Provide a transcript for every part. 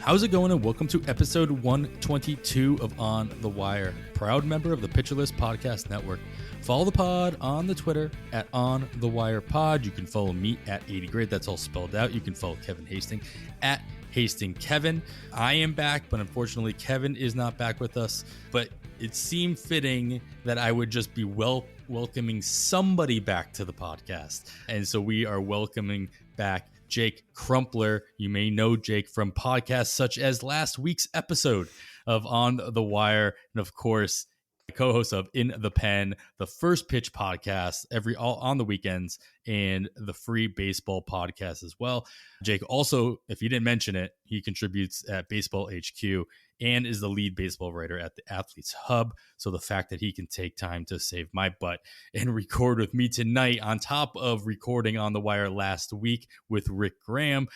How's it going? And welcome to episode 122 of On the Wire, proud member of the Pitcher List Podcast Network. Follow the pod on the Twitter at On the Wire Pod. You can follow me at 80 Grade. That's all spelled out. You can follow Kevin Hastings at Hasting Kevin. I am back, but unfortunately Kevin is not back with us. But it seemed fitting that I would just be welcoming somebody back to the podcast. And so we are welcoming back Jake Crumpler. You may know Jake from podcasts such as last week's episode of On the Wire, and of course, co-host of In the Pen, the First Pitch podcast all on the weekends, and the Free Baseball podcast as well. Jake also, if you didn't mention it, he contributes at Baseball HQ and is the lead baseball writer at the Athletes Hub. So the fact that he can take time to save my butt and record with me tonight, on top of recording On the Wire last week with Rick Graham,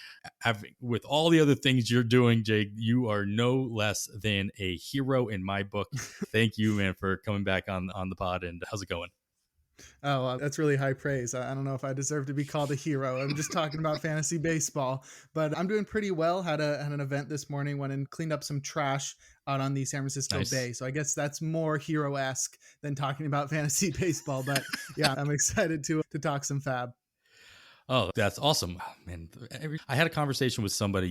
with all the other things you're doing, Jake, you are no less than a hero in my book. Thank you, man, for coming back on the pod. And how's it going? Oh, that's really high praise. I don't know if I deserve to be called a hero. I'm just talking about fantasy baseball, but I'm doing pretty well. Had an event this morning, went and cleaned up some trash out on the San Francisco Bay. So I guess that's more hero-esque than talking about fantasy baseball. But yeah, I'm excited to talk some FAAB. Oh, that's awesome, man. I had a conversation with somebody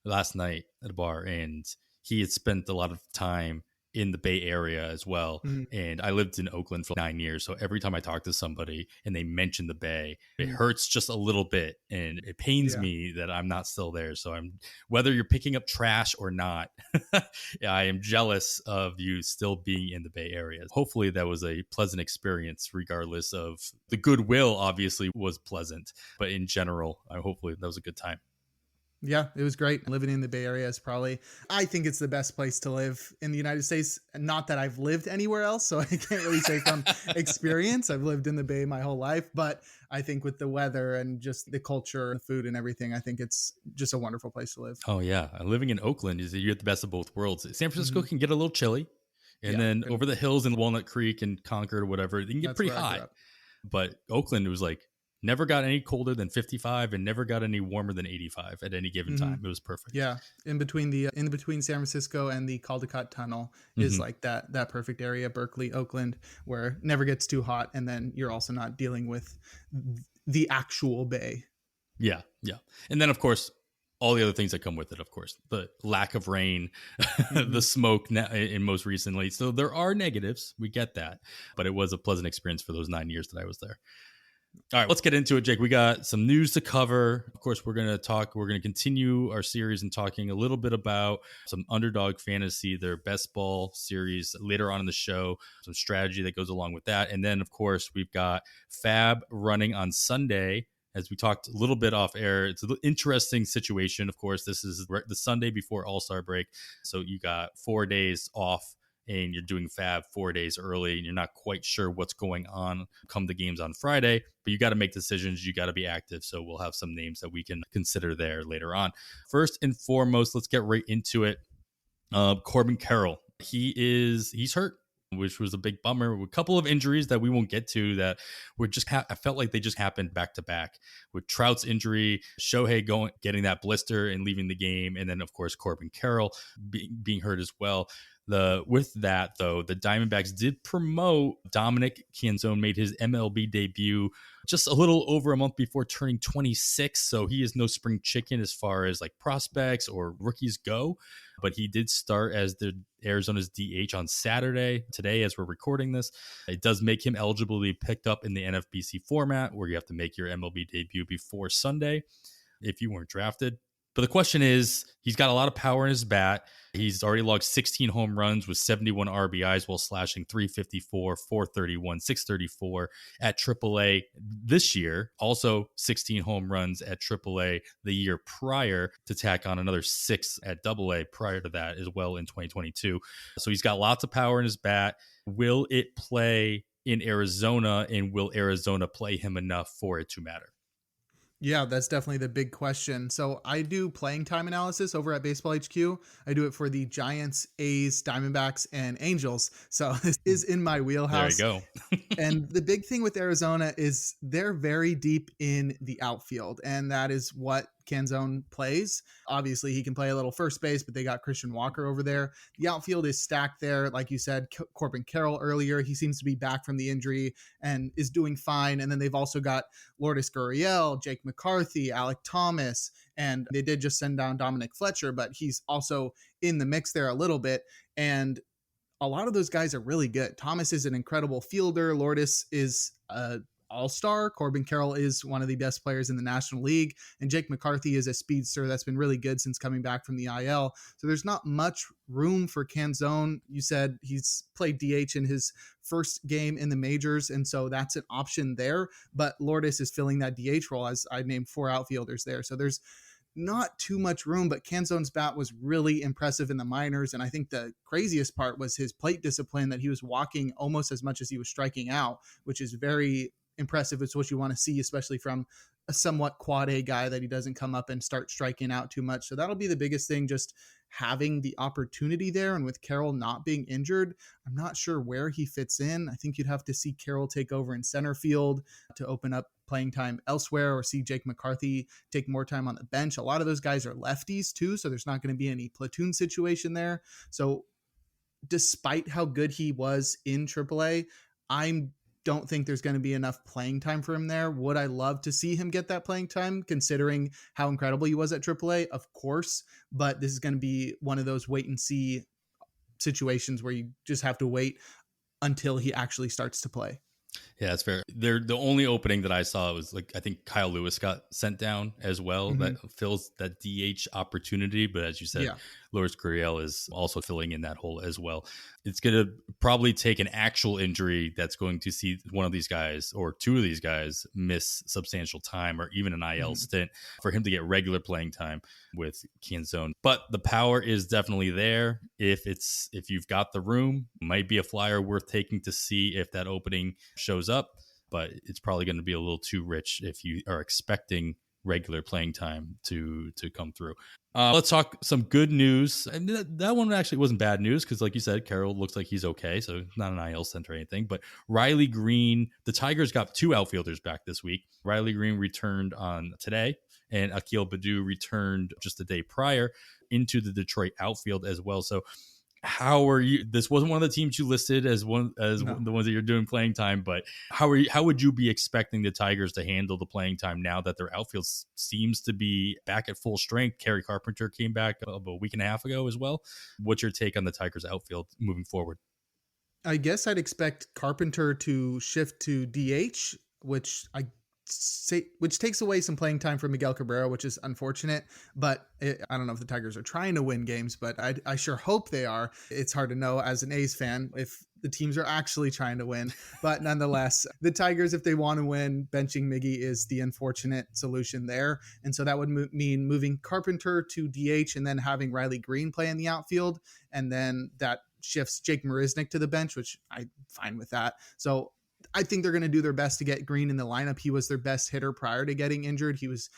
last night at a bar, and he had spent a lot of time in the Bay Area as well. Mm-hmm. And I lived in Oakland for 9 years. So every time I talk to somebody and they mention the Bay, it hurts just a little bit. And it pains me that I'm not still there. So whether you're picking up trash or not, I am jealous of you still being in the Bay Area. Hopefully that was a pleasant experience, regardless of the goodwill obviously was pleasant. But in general, hopefully that was a good time. Yeah, it was great. Living in the Bay Area is I think it's the best place to live in the United States. Not that I've lived anywhere else, so I can't really say from experience. I've lived in the Bay my whole life, but I think with the weather and just the culture and food and everything, I think it's just a wonderful place to live. Oh yeah. Living in Oakland you get the best of both worlds. San Francisco can get a little chilly, and then over the hills in Walnut Creek and Concord or whatever, it can get pretty hot. But Oakland, it was like, never got any colder than 55 and never got any warmer than 85 at any given time. It was perfect. Yeah. In between San Francisco and the Caldecott Tunnel is like that perfect area, Berkeley, Oakland, where it never gets too hot. And then you're also not dealing with the actual bay. Yeah. Yeah. And then of course, all the other things that come with it, of course, the lack of rain, the smoke in most recently. So there are negatives. We get that, but it was a pleasant experience for those 9 years that I was there. All right, let's get into it, Jake. We got some news to cover. Of course, we're going to continue our series and talking a little bit about some Underdog Fantasy, their best ball series later on in the show, some strategy that goes along with that. And then, of course, we've got FAAB running on Sunday. As we talked a little bit off air, it's an interesting situation. Of course, this is the Sunday before All-Star break. So you got 4 days off, and you're doing FAAB 4 days early, and you're not quite sure what's going on come the games on Friday, but you got to make decisions. You got to be active. So we'll have some names that we can consider there later on. First and foremost, let's get right into it. Corbin Carroll, he's hurt, which was a big bummer. A couple of injuries that we won't get to that were just I felt like they just happened back to back, with Trout's injury, Shohei getting that blister and leaving the game, and then of course Corbin Carroll being hurt as well. With that, though, the Diamondbacks did promote Dominic Canzone, made his MLB debut just a little over a month before turning 26. So he is no spring chicken as far as like prospects or rookies go. But he did start as the Arizona's DH on Saturday, today as we're recording this. It does make him eligible to be picked up in the NFBC format, where you have to make your MLB debut before Sunday if you weren't drafted. But the question is, he's got a lot of power in his bat. He's already logged 16 home runs with 71 RBIs while slashing .354, .431, .634 at AAA this year. Also 16 home runs at AAA the year prior, to tack on another 6 at AA prior to that as well in 2022. So he's got lots of power in his bat. Will it play in Arizona, and will Arizona play him enough for it to matter? Yeah, that's definitely the big question. So I do playing time analysis over at Baseball HQ. I do it for the Giants, A's, Diamondbacks, and Angels. So this is in my wheelhouse. There you go. And the big thing with Arizona is they're very deep in the outfield, and that is what Canzone plays. Obviously, he can play a little first base, but they got Christian Walker over there. The outfield is stacked there. Like you said, Corbin Carroll earlier, he seems to be back from the injury and is doing fine. And then they've also got Lourdes Gurriel, Jake McCarthy, Alec Thomas, and they did just send down Dominic Fletcher, but he's also in the mix there a little bit. And a lot of those guys are really good. Thomas is an incredible fielder. Lourdes is a all-star. Corbin Carroll is one of the best players in the National League. And Jake McCarthy is a speedster that's been really good since coming back from the IL. So there's not much room for Canzone. You said he's played DH in his first game in the majors, and so that's an option there. But Lourdes is filling that DH role, as I named 4 outfielders there. So there's not too much room, but Canzone's bat was really impressive in the minors. And I think the craziest part was his plate discipline, that he was walking almost as much as he was striking out, which is very impressive. It's what you want to see, especially from a somewhat quad A guy, that he doesn't come up and start striking out too much. So that'll be the biggest thing, just having the opportunity there. And with Carroll not being injured, I'm not sure where he fits in. I think you'd have to see Carroll take over in center field to open up playing time elsewhere, or see Jake McCarthy take more time on the bench. A lot of those guys are lefties too, so there's not going to be any platoon situation there. So despite how good he was in AAA, I don't think there's going to be enough playing time for him there. Would I love to see him get that playing time, considering how incredible he was at AAA? Of course, but this is going to be one of those wait and see situations where you just have to wait until he actually starts to play. Yeah, that's fair. The only opening that I saw was, like, I think Kyle Lewis got sent down as well. Mm-hmm. That fills that DH opportunity. But as you said, Lourdes Gurriel is also filling in that hole as well. It's going to probably take an actual injury that's going to see one of these guys or two of these guys miss substantial time, or even an IL stint, for him to get regular playing time with Canzone. But the power is definitely there. If you've got the room, might be a flyer worth taking to see if that opening shows up. But it's probably going to be a little too rich if you are expecting regular playing time to come through. Let's talk some good news. And that one actually wasn't bad news, because like you said, Carroll looks like he's okay, so not an IL stint or anything. But Riley Green, the Tigers got 2 outfielders back this week. Riley Green returned on today, and Akil Baddoo returned just the day prior into the Detroit outfield as well. So how are you? This wasn't one of the teams you listed as the ones that you're doing playing time, but how would you be expecting the Tigers to handle the playing time now that their outfield seems to be back at full strength? Kerry Carpenter came back a week and a half ago as well. What's your take on the Tigers outfield moving forward? I guess I'd expect Carpenter to shift to DH, which takes away some playing time from Miguel Cabrera, which is unfortunate. But I don't know if the Tigers are trying to win games, but I sure hope they are. It's hard to know as an A's fan if the teams are actually trying to win. But nonetheless, the Tigers, if they want to win, benching Miggy is the unfortunate solution there. And so that would mean moving Carpenter to DH and then having Riley Green play in the outfield. And then that shifts Jake Marisnick to the bench, which I'm fine with that. So I think they're going to do their best to get Green in the lineup. He was their best hitter prior to getting injured. He was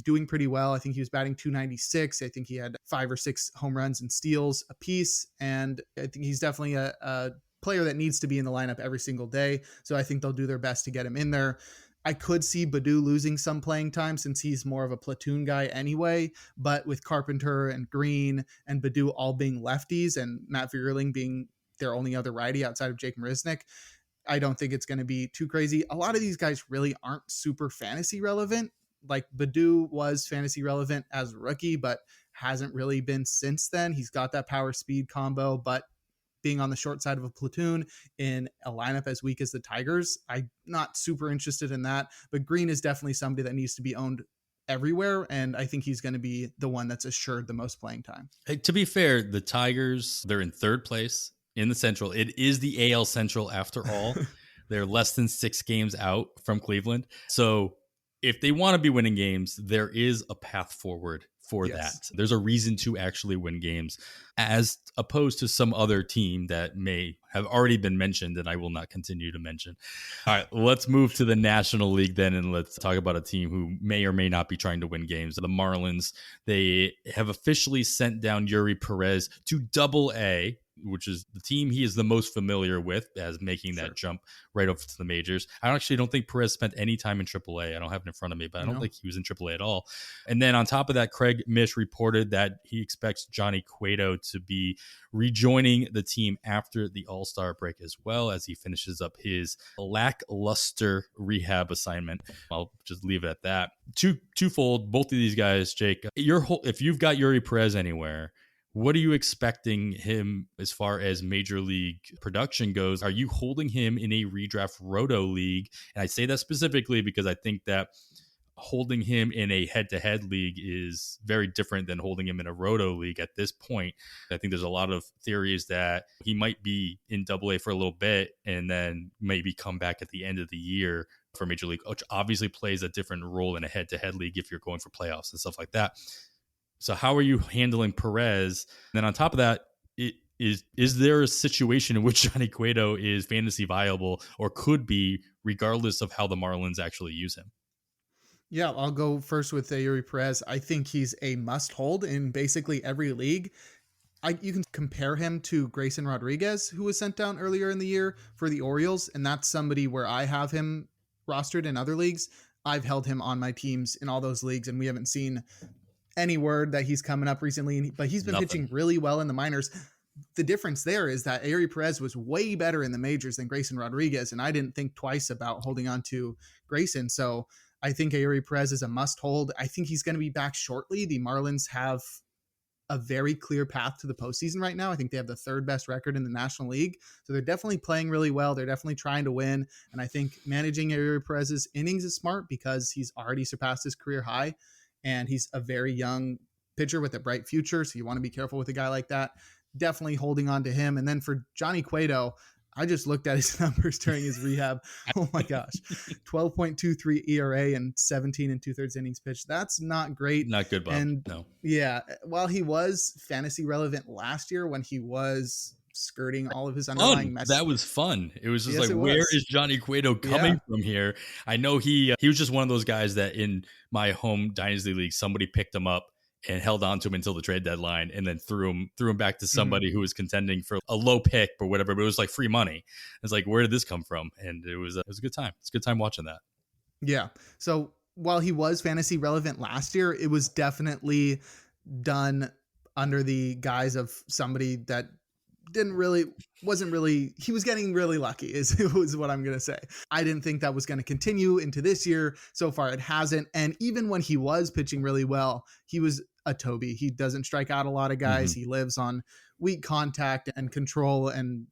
doing pretty well. I think he was batting .296. I think he had 5 or 6 home runs and steals apiece. And I think he's definitely a player that needs to be in the lineup every single day. So I think they'll do their best to get him in there. I could see Baddoo losing some playing time since he's more of a platoon guy anyway. But with Carpenter and Green and Baddoo all being lefties and Matt Vierling being their only other righty outside of Jake Marisnick, I don't think it's going to be too crazy. A lot of these guys really aren't super fantasy relevant. Like Baddoo was fantasy relevant as a rookie, but hasn't really been since then. He's got that power speed combo, but being on the short side of a platoon in a lineup as weak as the Tigers, I'm not super interested in that. But Green is definitely somebody that needs to be owned everywhere, and I think he's going to be the one that's assured the most playing time. Hey, to be fair, the Tigers, they're in 3rd place in the Central. It is the AL Central after all. They're less than 6 games out from Cleveland. So if they want to be winning games, there is a path forward for that. There's a reason to actually win games, as opposed to some other team that may have already been mentioned and I will not continue to mention. All right, let's move to the National League then, and let's talk about a team who may or may not be trying to win games. The Marlins, they have officially sent down Yuri Perez to Double-A. which is the team he is the most familiar with as making that jump right over to the majors. I actually don't think Perez spent any time in AAA. I don't have it in front of me, but I don't think he was in AAA at all. And then on top of that, Craig Mish reported that he expects Johnny Cueto to be rejoining the team after the All-Star break as well, as he finishes up his lackluster rehab assignment. I'll just leave it at that. Twofold, both of these guys, Jake, if you've got Yuri Perez anywhere, what are you expecting him as far as major league production goes? Are you holding him in a redraft roto league? And I say that specifically because I think that holding him in a head-to-head league is very different than holding him in a roto league at this point. I think there's a lot of theories that he might be in AA for a little bit and then maybe come back at the end of the year for major league, which obviously plays a different role in a head-to-head league if you're going for playoffs and stuff like that. So how are you handling Perez? And then on top of that, is there a situation in which Johnny Cueto is fantasy viable or could be, regardless of how the Marlins actually use him? Yeah, I'll go first with Yuri Perez. I think he's a must hold in basically every league. You can compare him to Grayson Rodriguez, who was sent down earlier in the year for the Orioles, and that's somebody where I have him rostered in other leagues. I've held him on my teams in all those leagues, and we haven't seen any word that he's coming up recently, but he's been pitching really well in the minors. The difference there is that Yuri Perez was way better in the majors than Grayson Rodriguez, and I didn't think twice about holding on to Grayson. So I think Yuri Perez is a must hold. I think he's going to be back shortly. The Marlins have a very clear path to the postseason right now. I think they have the third best record in the National League. So they're definitely playing really well. They're definitely trying to win. And I think managing Yuri Perez's innings is smart because he's already surpassed his career high. And he's a very young pitcher with a bright future. So you want to be careful with a guy like that. Definitely holding on to him. And then for Johnny Cueto, I just looked at his numbers during his rehab. Oh my gosh. 12.23 ERA and 17 2/3 innings pitched. That's not great. Not good, Bob. And no. Yeah, while he was fantasy relevant last year when he was skirting all of his underlying messages. That was fun. It was just where is Johnny Cueto coming from here? I know he was just one of those guys that in my home dynasty league, somebody picked him up and held on to him until the trade deadline and then threw him back to somebody who was contending for a low pick or whatever, but it was like free money. It's like, where did this come from? And it was a good time. It's a good time watching that. Yeah. So while he was fantasy relevant last year, it was definitely done under the guise of somebody that he was getting really lucky is what I'm going to say. I didn't think that was going to continue into this year. So far it hasn't. And even when he was pitching really well, he was a Toby. He doesn't strike out a lot of guys. He lives on weak contact and control and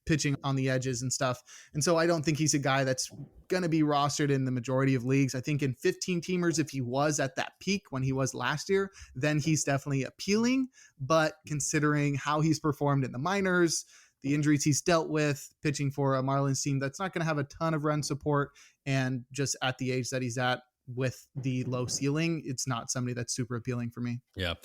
pitching on the edges and stuff. And so I don't think he's a guy that's going to be rostered in the majority of leagues. I think in 15 teamers, if he was at that peak when he was last year, then he's definitely appealing. But considering how he's performed in the minors, the injuries he's dealt with, pitching for a Marlins team that's not going to have a ton of run support, and just at the age that he's at with the low ceiling, it's not somebody that's super appealing for me. Yeah.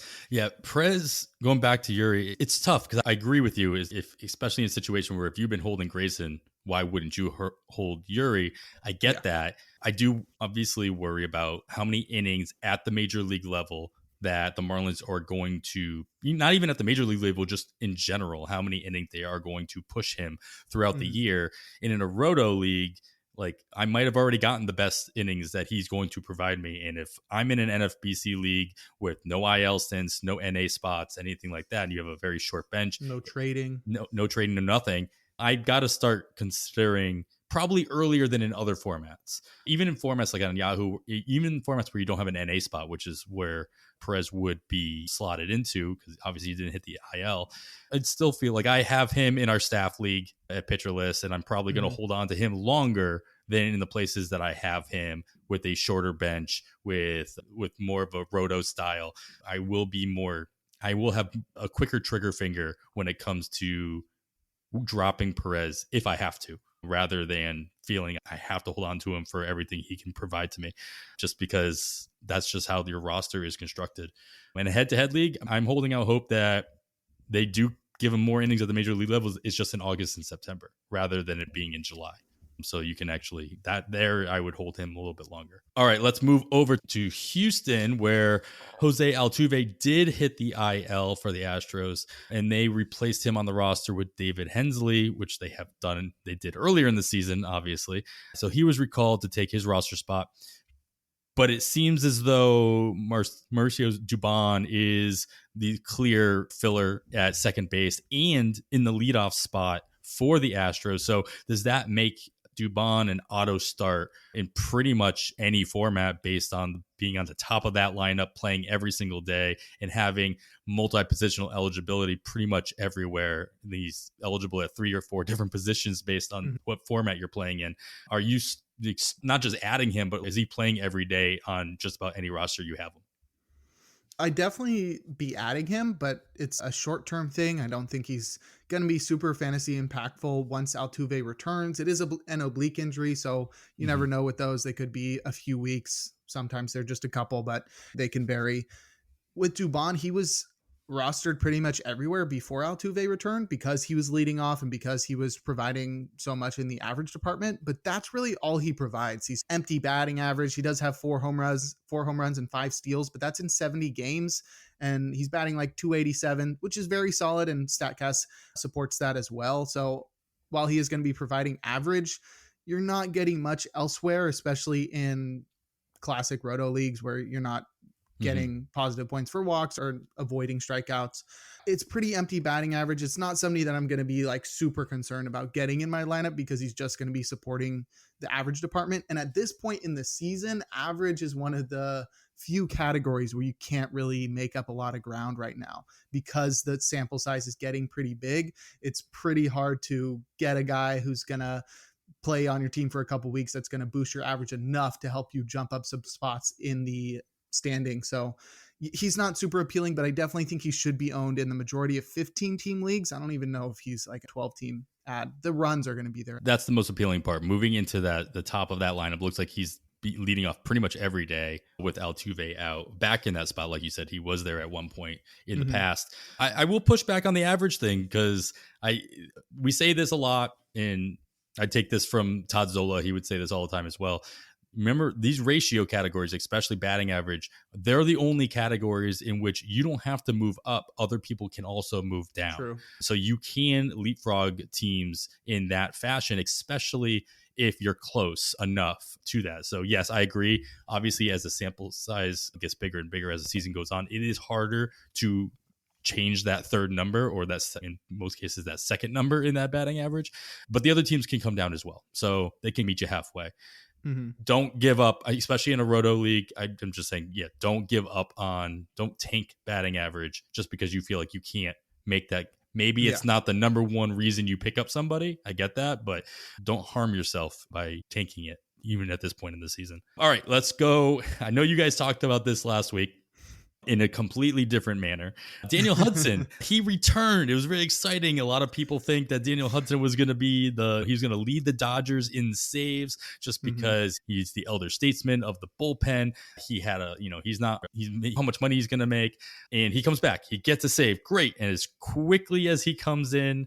Perez, going back to Yuri, it's tough because I agree with you, especially in a situation where if you've been holding Grayson, why wouldn't you hold Yuri? I get that. I do obviously worry about how many innings at the major league level that the Marlins are going to, not even at the major league level, just in general, how many innings they are going to push him throughout the year. And in a roto league, like I might have already gotten the best innings that he's going to provide me. And if I'm in an NFBC league with no IL stints, no NA spots, anything like that, and you have a very short bench, no trading, no trading, no nothing, I got to start considering probably earlier than in other formats, even in formats like on Yahoo, even in formats where you don't have an NA spot, which is where Perez would be slotted into because obviously he didn't hit the IL. I'd still feel like I have him in our staff league at pitcher list, and I'm probably going to hold on to him longer than in the places that I have him with a shorter bench with more of a roto style. I will have a quicker trigger finger when it comes to dropping Perez if I have to, rather than feeling I have to hold on to him for everything he can provide to me, just because that's just how your roster is constructed. In a head-to-head league, I'm holding out hope that they do give him more innings at the major league levels. It's just in August and September rather than it being in July. So you can actually, that there, I would hold him a little bit longer. All right, let's move over to Houston, where Jose Altuve did hit the IL for the Astros, and they replaced him on the roster with David Hensley, which they did earlier in the season, obviously. So he was recalled to take his roster spot. But it seems as though Mauricio Dubon is the clear filler at second base and in the leadoff spot for the Astros. So does that make Dubon an auto start in pretty much any format based on being on the top of that lineup, playing every single day, and having multi-positional eligibility pretty much everywhere? He's eligible at 3 or 4 different positions based on what format you're playing in. Are you not just adding him, but is he playing every day on just about any roster you have him? I definitely be adding him, but it's a short-term thing. I don't think he's going to be super fantasy impactful once Altuve returns. It is an oblique injury, so you never know with those. They could be a few weeks. Sometimes they're just a couple, but they can vary. With Dubon, he was rostered pretty much everywhere before Altuve returned because he was leading off and because he was providing so much in the average department. But that's really all he provides. He's empty batting average. He does have 4 home runs and 5 steals, but that's in 70 games. And he's batting like 287, which is very solid. And StatCast supports that as well. So while he is going to be providing average, you're not getting much elsewhere, especially in classic roto leagues where you're not getting positive points for walks or avoiding strikeouts. It's pretty empty batting average. It's not somebody that I'm going to be like super concerned about getting in my lineup because he's just going to be supporting the average department. And at this point in the season, average is one of the few categories where you can't really make up a lot of ground right now because the sample size is getting pretty big. It's pretty hard to get a guy who's going to play on your team for a couple weeks that's going to boost your average enough to help you jump up some spots in the standing. So he's not super appealing, but I definitely think he should be owned in the majority of 15 team leagues. I don't even know if he's like a 12 team ad. The runs are going to be there. That's the most appealing part. Moving into the top of that lineup, looks like he's leading off pretty much every day with Altuve out. Back in that spot, like you said, he was there at one point in the past. I will push back on the average thing because we say this a lot, and I take this from Todd Zola. He would say this all the time as well. Remember, these ratio categories, especially batting average, they're the only categories in which you don't have to move up. Other people can also move down. True. So you can leapfrog teams in that fashion, especially if you're close enough to that. So yes, I agree. Obviously, as the sample size gets bigger and bigger as the season goes on, it is harder to change that third number, or that's in most cases that second number in that batting average. But the other teams can come down as well. So they can meet you halfway. Don't give up, especially in a roto league. I'm just saying, don't give up don't tank batting average just because you feel like you can't make that. Maybe it's not the number one reason you pick up somebody. I get that, but don't harm yourself by tanking it, even at this point in the season. All right, let's go. I know you guys talked about this last week in a completely different manner. Daniel Hudson, he returned. It was very exciting. A lot of people think that Daniel Hudson was going to be he's going to lead the Dodgers in saves just because he's the elder statesman of the bullpen. He had how much money he's going to make, and he comes back. He gets a save. Great. And as quickly as he comes in,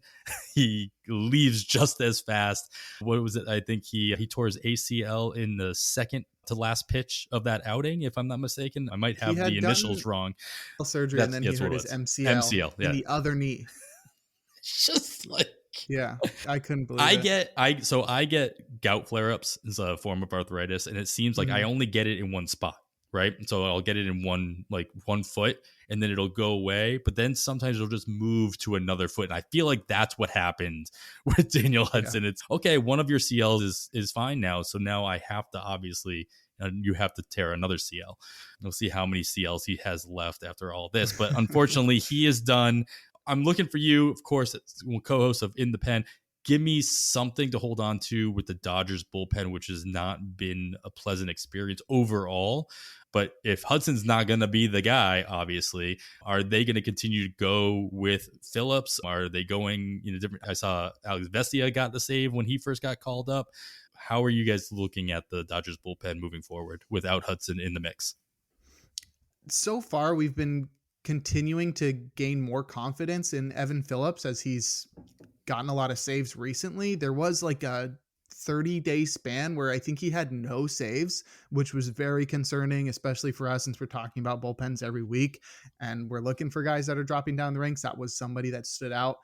he leaves just as fast. What was it? I think he tore his ACL in the second to last pitch of that outing, if I'm not mistaken. I might have the initials wrong. Surgery, and then he hurt his MCL in the other knee. Just like, I couldn't believe it. I get gout flare-ups as a form of arthritis, and it seems like I only get it in one spot, right? So I'll get it in one foot, and then it'll go away. But then sometimes it'll just move to another foot. And I feel like that's what happened with Daniel Hudson. It's okay. One of your CLs is fine now. So now I have to obviously, you have to tear another CL. We'll see how many CLs he has left after all this. But unfortunately, he is done. I'm looking for you, of course, co-host of In the Pen. Give me something to hold on to with the Dodgers bullpen, which has not been a pleasant experience overall. But if Hudson's not going to be the guy, obviously, are they going to continue to go with Phillips? Are they going different? I saw Alex Vestia got the save when he first got called up. How are you guys looking at the Dodgers bullpen moving forward without Hudson in the mix? So far, we've been continuing to gain more confidence in Evan Phillips as he's gotten a lot of saves recently. There was like a 30-day span where I think he had no saves, which was very concerning, especially for us since we're talking about bullpens every week and we're looking for guys that are dropping down the ranks. That was somebody that stood out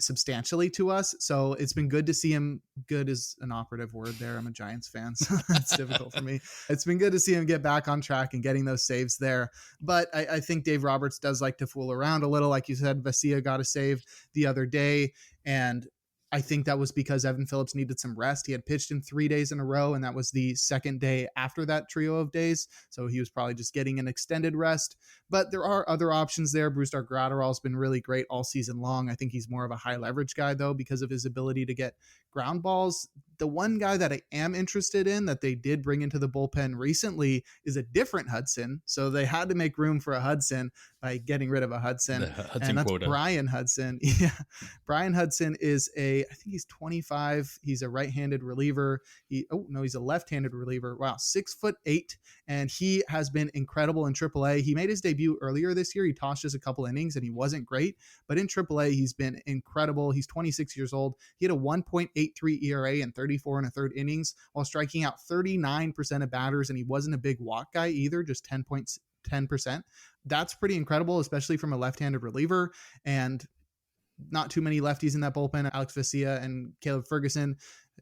substantially to us. So it's been good to see him. Good is an operative word there. I'm a Giants fan, so it's difficult for me. It's been good to see him get back on track and getting those saves there. But I think Dave Roberts does like to fool around a little. Like you said, Vesia got a save the other day, and I think that was because Evan Phillips needed some rest. He had pitched in 3 days in a row, and that was the second day after that trio of days. So he was probably just getting an extended rest. But there are other options there. Brusdar Graterol's been really great all season long. I think he's more of a high leverage guy, though, because of his ability to get ground balls. The one guy that I am interested in that they did bring into the bullpen recently is a different Hudson. So they had to make room for a Hudson by getting rid of a Hudson. The Hudson and that's quota. Brian Hudson. Yeah. Brian Hudson is I think he's 25. He's a right-handed reliever. He's a left-handed reliever. Wow. 6'8", and he has been incredible in AAA. He made his debut earlier this year. He tossed just a couple innings and he wasn't great, but in AAA, he's been incredible. He's 26 years old. He had a 1.83 ERA in 34 and a third innings while striking out 39% of batters. And he wasn't a big walk guy either, just 10%. That's pretty incredible, especially from a left-handed reliever. And not too many lefties in that bullpen. Alex Vesia and Caleb Ferguson.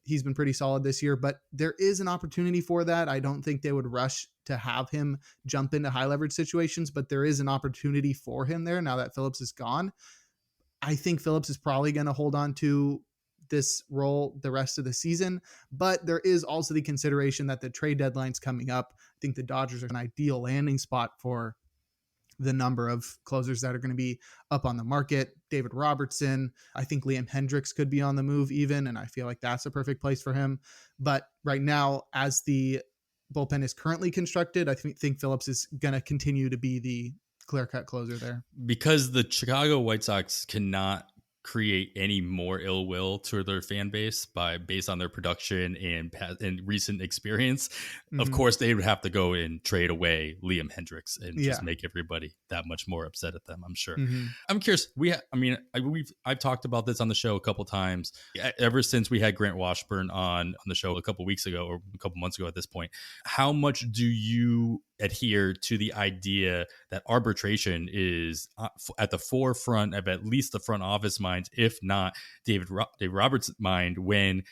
He's been pretty solid this year, but there is an opportunity for that. I don't think they would rush to have him jump into high leverage situations, but there is an opportunity for him there now that Phillips is gone. I think Phillips is probably going to hold on to this role the rest of the season, but there is also the consideration that the trade deadline's coming up. I think the Dodgers are an ideal landing spot for the number of closers that are going to be up on the market. David Robertson, I think Liam Hendricks could be on the move even, and I feel like that's a perfect place for him. But right now, as the bullpen is currently constructed, I think Phillips is going to continue to be the clear-cut closer there. Because the Chicago White Sox cannot create any more ill will to their fan base based on their production and recent experience. Mm-hmm. Of course, they would have to go and trade away Liam Hendricks and just make everybody that much more upset at them, I'm sure. Mm-hmm. I'm curious. I've talked about this on the show a couple times ever since we had Grant Washburn on the show a couple weeks ago or a couple months ago at this point. How much do you adhere to the idea that arbitration is at the forefront of at least the front office minds, if not Dave Roberts' mind, when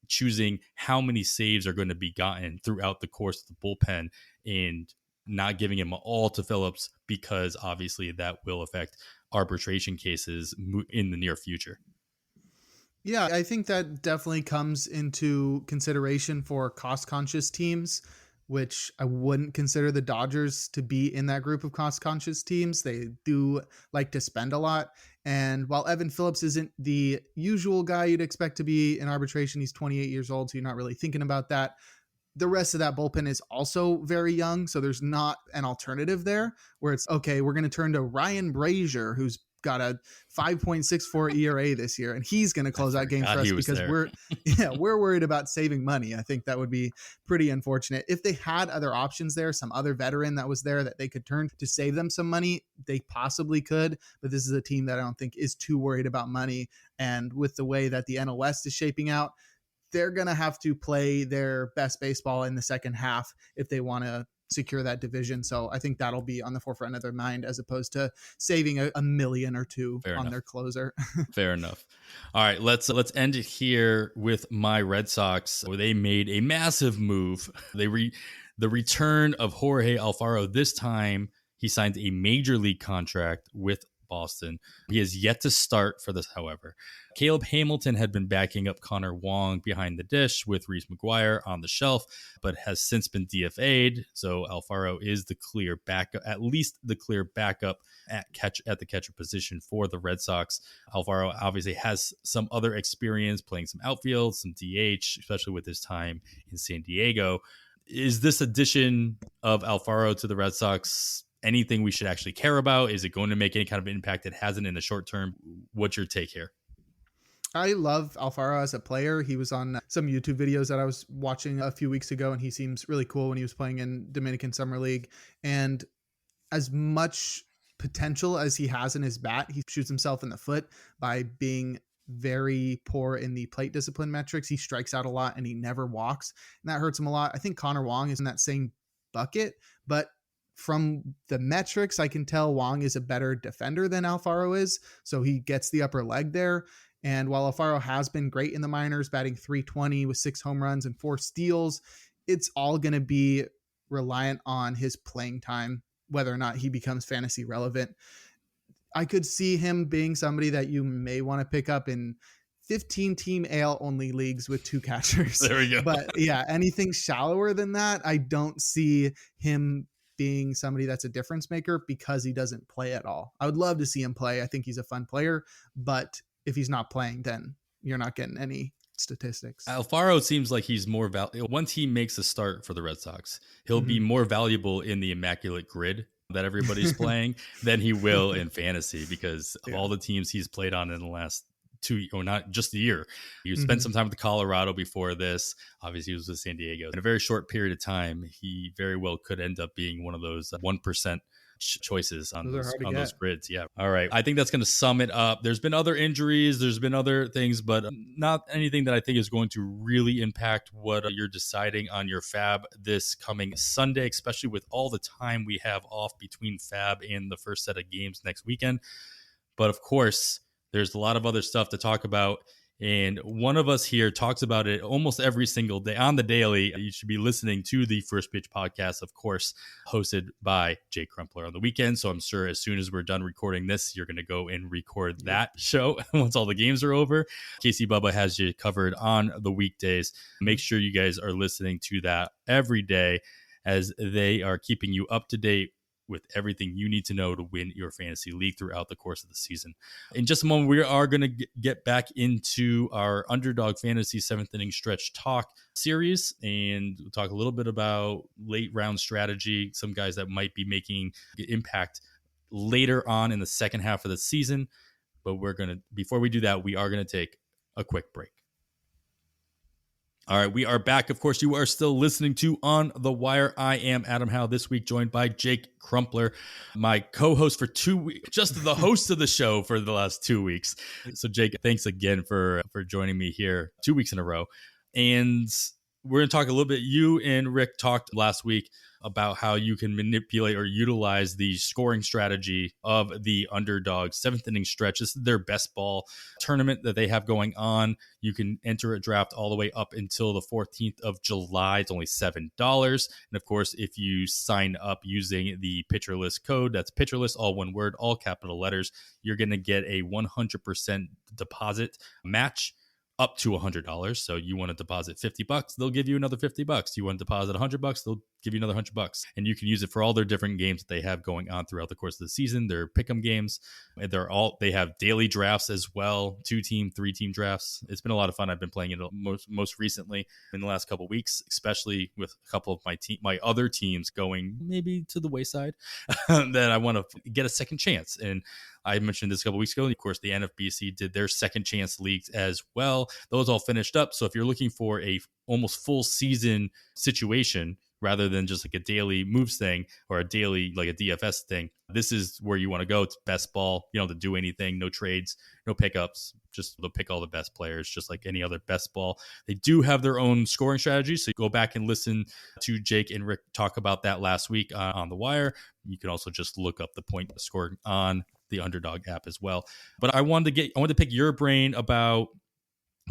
choosing how many saves are going to be gotten throughout the course of the bullpen and not giving him all to Phillips, because obviously that will affect arbitration cases in the near future? Yeah, I think that definitely comes into consideration for cost-conscious teams, which I wouldn't consider the Dodgers to be in that group of cost-conscious teams. They do like to spend a lot. And while Evan Phillips isn't the usual guy you'd expect to be in arbitration, he's 28 years old, so you're not really thinking about that. The rest of that bullpen is also very young, so there's not an alternative there where it's, okay, we're going to turn to Ryan Brazier, who's got a 5.64 ERA this year, and he's going to close out games for us because we're worried about saving money. I think that would be pretty unfortunate. If they had other options there, some other veteran that was there that they could turn to save them some money, they possibly could, but this is a team that I don't think is too worried about money. And with the way that the NL West is shaping out, they're going to have to play their best baseball in the second half if they want to secure that division. So I think that'll be on the forefront of their mind as opposed to saving a million or two on their closer. Fair enough. All right, let's end it here with my Red Sox, where they made a massive move. The return of Jorge Alfaro. This time he signed a major league contract with Boston. He has yet to start for this, however. Caleb Hamilton had been backing up Connor Wong behind the dish with Reese McGuire on the shelf, but has since been DFA'd. So Alfaro is the clear backup, at least the clear backup at the catcher position for the Red Sox. Alfaro obviously has some other experience playing some outfield, some DH, especially with his time in San Diego. Is this addition of Alfaro to the Red Sox anything we should actually care about? Is it going to make any kind of impact? It hasn't in the short term. What's your take here? I love Alfaro as a player. He was on some YouTube videos that I was watching a few weeks ago, and he seems really cool when he was playing in Dominican Summer League. And as much potential as he has in his bat, he shoots himself in the foot by being very poor in the plate discipline metrics. He strikes out a lot and he never walks, and that hurts him a lot. I think Connor Wong is in that same bucket, but from the metrics, I can tell Wong is a better defender than Alfaro is, so he gets the upper leg there. And while Alfaro has been great in the minors, batting .320 with 6 home runs and 4 steals, it's all going to be reliant on his playing time, whether or not he becomes fantasy relevant. I could see him being somebody that you may want to pick up in 15-team AL only leagues with 2 catchers. There we go. But yeah, anything shallower than that, I don't see him being somebody that's a difference maker because he doesn't play at all. I would love to see him play. I think he's a fun player, but if he's not playing, then you're not getting any statistics. Alfaro seems like he's more valuable. Once he makes a start for the Red Sox, he'll be more valuable in the immaculate grid that everybody's playing than he will in fantasy, because of all the teams he's played on in the last 2, or not just a year. You spent some time with Colorado before this. Obviously, he was with San Diego. In a very short period of time, he very well could end up being one of those 1% choices on those grids. Yeah. All right. I think that's going to sum it up. There's been other injuries. There's been other things, but not anything that I think is going to really impact what you're deciding on your FAAB this coming Sunday, especially with all the time we have off between FAAB and the first set of games next weekend. But of course, there's a lot of other stuff to talk about. And one of us here talks about it almost every single day on the daily. You should be listening to the First Pitch podcast, of course, hosted by Jake Crumpler on the weekend. So I'm sure as soon as we're done recording this, you're going to go and record that show once all the games are over. Casey Bubba has you covered on the weekdays. Make sure you guys are listening to that every day, as they are keeping you up to date with everything you need to know to win your fantasy league throughout the course of the season. In just a moment, we are going to get back into our Underdog Fantasy 7th inning stretch talk series, and we'll talk a little bit about late round strategy, some guys that might be making impact later on in the second half of the season. But before we do that, we are going to take a quick break. All right, we are back. Of course, you are still listening to On the Wire. I am Adam Howe, this week joined by Jake Crumpler, my co-host for 2 weeks, just the host of the show for the last 2 weeks. So Jake, thanks again for joining me here 2 weeks in a row. And we're going to talk a little bit. You and Rick talked last week about how you can manipulate or utilize the scoring strategy of the Underdog 7th inning stretch. This is their best ball tournament that they have going on. You can enter a draft all the way up until the 14th of July. It's only $7. And of course, if you sign up using the Pitcher List code, that's Pitcher List, all one word, all capital letters, you're going to get a 100% deposit match up to $100. So you want to deposit $50, they'll give you another $50. You want to deposit $100, they'll give you another $100. And you can use it for all their different games that they have going on throughout the course of the season. Their pick'em games, they have daily drafts as well, 2-team, 3-team drafts. It's been a lot of fun. I've been playing it most recently in the last couple of weeks, especially with a couple of my other teams going maybe to the wayside that I want to get a second chance. And I mentioned this a couple weeks ago. Of course, the NFBC did their second chance leagues as well. Those all finished up. So if you're looking for a almost full season situation rather than just like a daily moves thing or a daily like a DFS thing, this is where you want to go. It's best ball. You don't have to do anything. No trades, no pickups. Just they'll pick all the best players, just like any other best ball. They do have their own scoring strategy. So go back and listen to Jake and Rick talk about that last week on The Wire. You can also just look up the point scored on the Underdog app as well. But I wanted to pick your brain about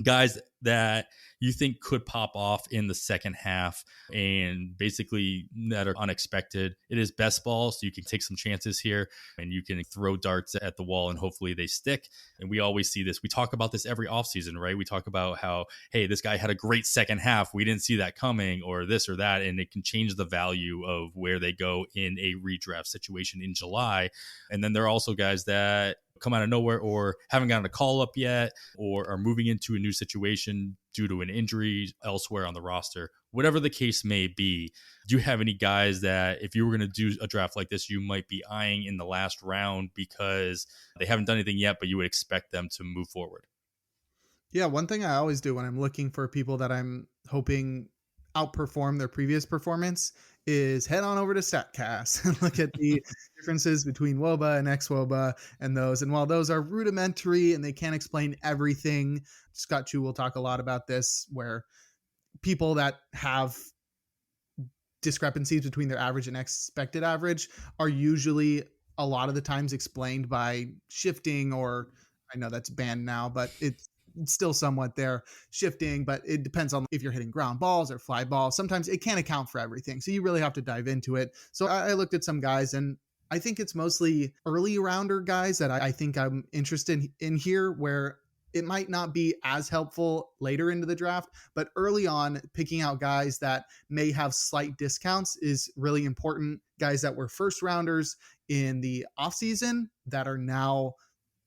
guys that you think could pop off in the second half and basically that are unexpected. It is best ball, so you can take some chances here and you can throw darts at the wall and hopefully they stick. And we always see this. We talk about this every offseason, right? We talk about how, hey, this guy had a great second half. We didn't see that coming or this or that. And it can change the value of where they go in a redraft situation in July. And then there are also guys that come out of nowhere or haven't gotten a call up yet or are moving into a new situation due to an injury elsewhere on the roster. Whatever the case may be, do you have any guys that if you were going to do a draft like this, you might be eyeing in the last round because they haven't done anything yet, but you would expect them to move forward? Yeah, one thing I always do when I'm looking for people that I'm hoping outperform their previous performance is head on over to StatCast and look at the differences between WOBA and XWOBA and those. And while those are rudimentary and they can't explain everything, Scott Chu will talk a lot about this, where people that have discrepancies between their average and expected average are usually a lot of the times explained by shifting, or I know that's banned now, but it's still somewhat there, shifting, but it depends on if you're hitting ground balls or fly balls. Sometimes it can't account for everything. So you really have to dive into it. So I looked at some guys, and I think it's mostly early rounder guys that I think I'm interested in here, where it might not be as helpful later into the draft, but early on, picking out guys that may have slight discounts is really important. Guys that were first rounders in the offseason that are now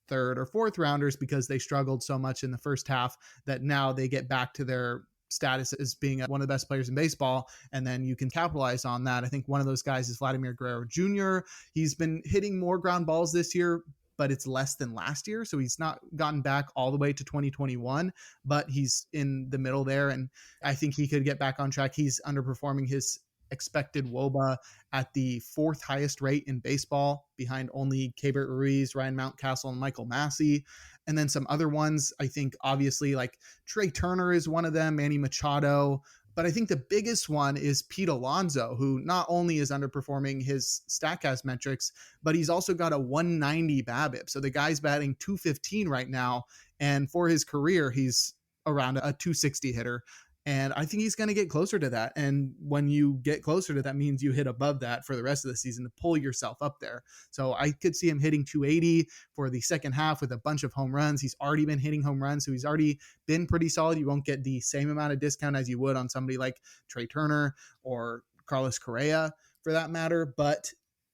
third or fourth rounders because they struggled so much in the first half that now they get back to their status as being one of the best players in baseball, and then you can capitalize on that. I think one of those guys is Vladimir Guerrero Jr. He's been hitting more ground balls this year, but it's less than last year. So he's not gotten back all the way to 2021, but he's in the middle there. And I think he could get back on track. He's underperforming his expected WOBA at the fourth highest rate in baseball, behind only Keibert Ruiz, Ryan Mountcastle, and Michael Massey. And then some other ones, I think obviously like Trey Turner is one of them, Manny Machado. But I think the biggest one is Pete Alonso, who not only is underperforming his StatCast metrics, but he's also got a 190 BABIP. So the guy's batting 215 right now. And for his career, he's around a 260 hitter. And I think he's going to get closer to that. And when you get closer to that, means you hit above that for the rest of the season to pull yourself up there. So I could see him hitting 280 for the second half with a bunch of home runs. He's already been hitting home runs, so he's already been pretty solid. You won't get the same amount of discount as you would on somebody like Trey Turner or Carlos Correa for that matter. But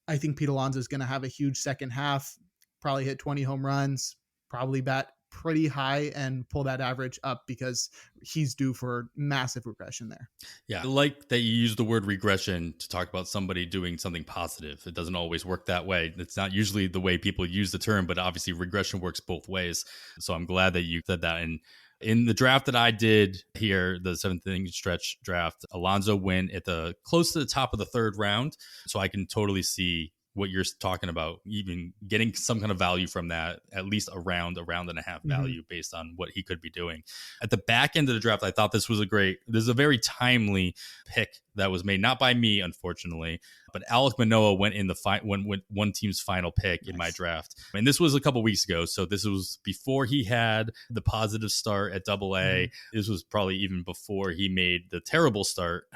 I think Pete Alonso is going to have a huge second half, probably hit 20 home runs, probably bat pretty high and pull that average up, because he's due for massive regression there. Yeah, I like that you use the word regression to talk about somebody doing something positive. It doesn't always work that way. It's not usually the way people use the term, but obviously regression works both ways. So I'm glad that you said that. And in the draft that I did here, the seventh inning stretch draft, Alonso went at the close to the top of the third round. So I can totally see what you're talking about, even getting some kind of value from that, at least a round and a half value based on what he could be doing. At the back end of the draft, I thought this is a very timely pick that was made, not by me, unfortunately, but Alek Manoah went in when one team's final pick in my draft. And this was a couple weeks ago. So this was before he had the positive start at AA. This was probably even before he made the terrible start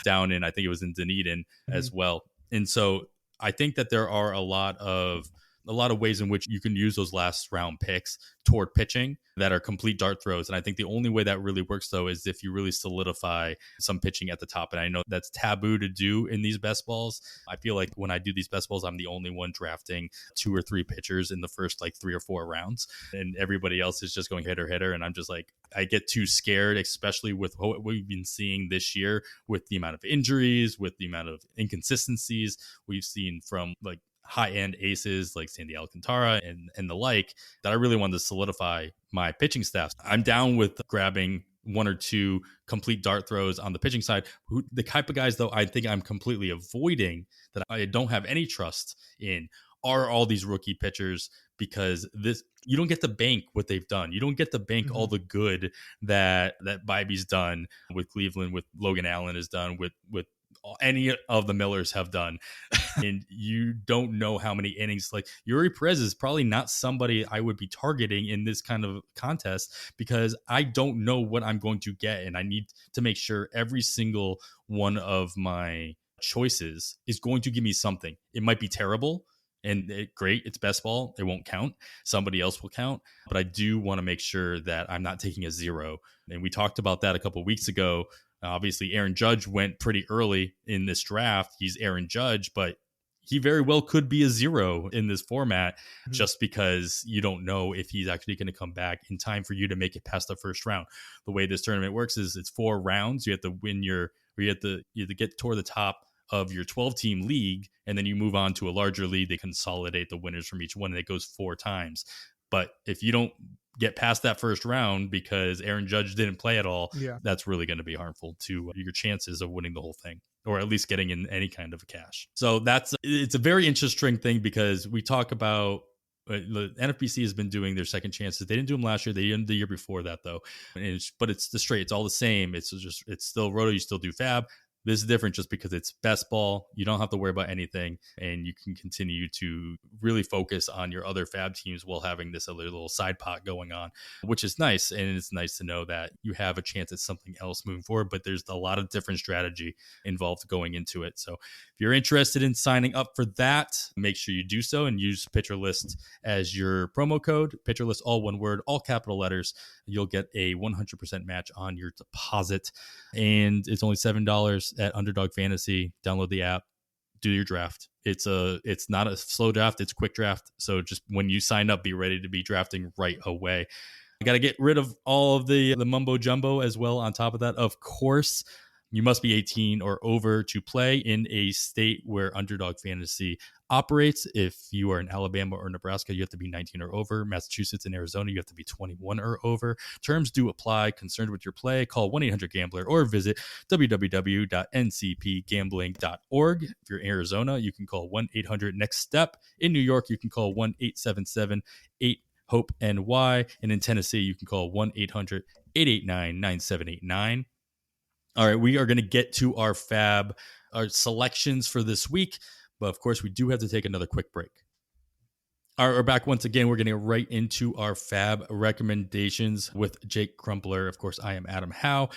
down in, I think it was in Dunedin as well. And so I think that there are a lot of ways in which you can use those last round picks toward pitching that are complete dart throws. And I think the only way that really works, though, is if you really solidify some pitching at the top. And I know that's taboo to do in these best balls. I feel like when I do these best balls, I'm the only one drafting 2 or 3 pitchers in the first like 3 or 4 rounds. And everybody else is just going hitter. And I'm just like, I get too scared, especially with what we've been seeing this year with the amount of injuries, with the amount of inconsistencies we've seen from like high-end aces like Sandy Alcantara and the like, that I really wanted to solidify my pitching staff. I'm down with grabbing 1 or 2 complete dart throws on the pitching side. The type of guys, though, I think I'm completely avoiding, that I don't have any trust in, are all these rookie pitchers, because you don't get to bank what they've done. You don't get to bank all the good that Bibby's done with Cleveland, with Logan Allen has done, with any of the Millers have done. And you don't know how many innings. Like Yuri Perez is probably not somebody I would be targeting in this kind of contest, because I don't know what I'm going to get, and I need to make sure every single one of my choices is going to give me something. It might be terrible and great, it's best ball, it won't count, somebody else will count, but I do want to make sure that I'm not taking a zero. And we talked about that a couple of weeks ago. Obviously, Aaron Judge went pretty early in this draft. He's Aaron Judge, but he very well could be a zero in this format, just because you don't know if he's actually going to come back in time for you to make it past the first round. The way this tournament works is it's 4 rounds. You have to win you have to get toward the top of your 12-team league, and then you move on to a larger league. They consolidate the winners from each one, and it goes 4 times. But if you don't get past that first round because Aaron Judge didn't play at all, that's really going to be harmful to your chances of winning the whole thing. or at least getting in any kind of cash. So it's a very interesting thing because we talk about the NFBC has been doing their second chances. They didn't do them last year. They didn't the year before that though. But it's it's all the same. It's still Roto. You still do FAAB. This is different just because it's best ball. You don't have to worry about anything, and you can continue to really focus on your other FAAB teams while having this other little side pot going on, which is nice. And it's nice to know that you have a chance at something else moving forward, but there's a lot of different strategy involved going into it. So if you're interested in signing up for that, make sure you do so and use PitcherList as your promo code. PitcherList, all one word, all capital letters. You'll get a 100% match on your deposit, and it's only $7 at Underdog Fantasy. Download the app, do your draft. It's not a slow draft, it's quick draft. So just when you sign up, be ready to be drafting right away. I got to get rid of all of the mumbo jumbo as well. On top of that, of course, you must be 18 or over to play in a state where Underdog Fantasy operates. If you are in Alabama or Nebraska, you have to be 19 or over. Massachusetts and Arizona, you have to be 21 or over. Terms do apply. Concerned with your play, call 1-800-GAMBLER or visit www.ncpgambling.org. If you're in Arizona, you can call 1-800-NEXT-STEP. In New York, you can call 1-877-8-HOPE-NY. And in Tennessee, you can call 1-800-889-9789. All right, we are going to get to our FAAB, our selections for this week. But of course, we do have to take another quick break. All right, we're back once again. We're getting right into our FAAB recommendations with Jake Crumpler. Of course, I am Adam Howe.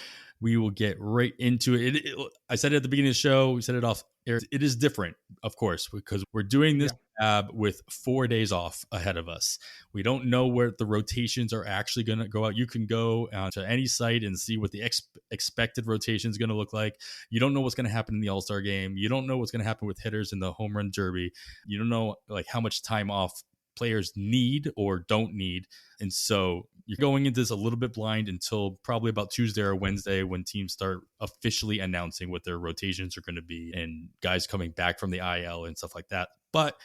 We will get right into it. I said it at the beginning of the show. We said it off air. It is different, of course, because we're doing this FAAB with 4 days off ahead of us. We don't know where the rotations are actually going to go out. You can go to any site and see what the expected rotation is going to look like. You don't know what's going to happen in the All-Star game. You don't know what's going to happen with hitters in the home run derby. You don't know like how much time off players need or don't need. And so you're going into this a little bit blind until probably about Tuesday or Wednesday when teams start officially announcing what their rotations are going to be and guys coming back from the IL and stuff like that. But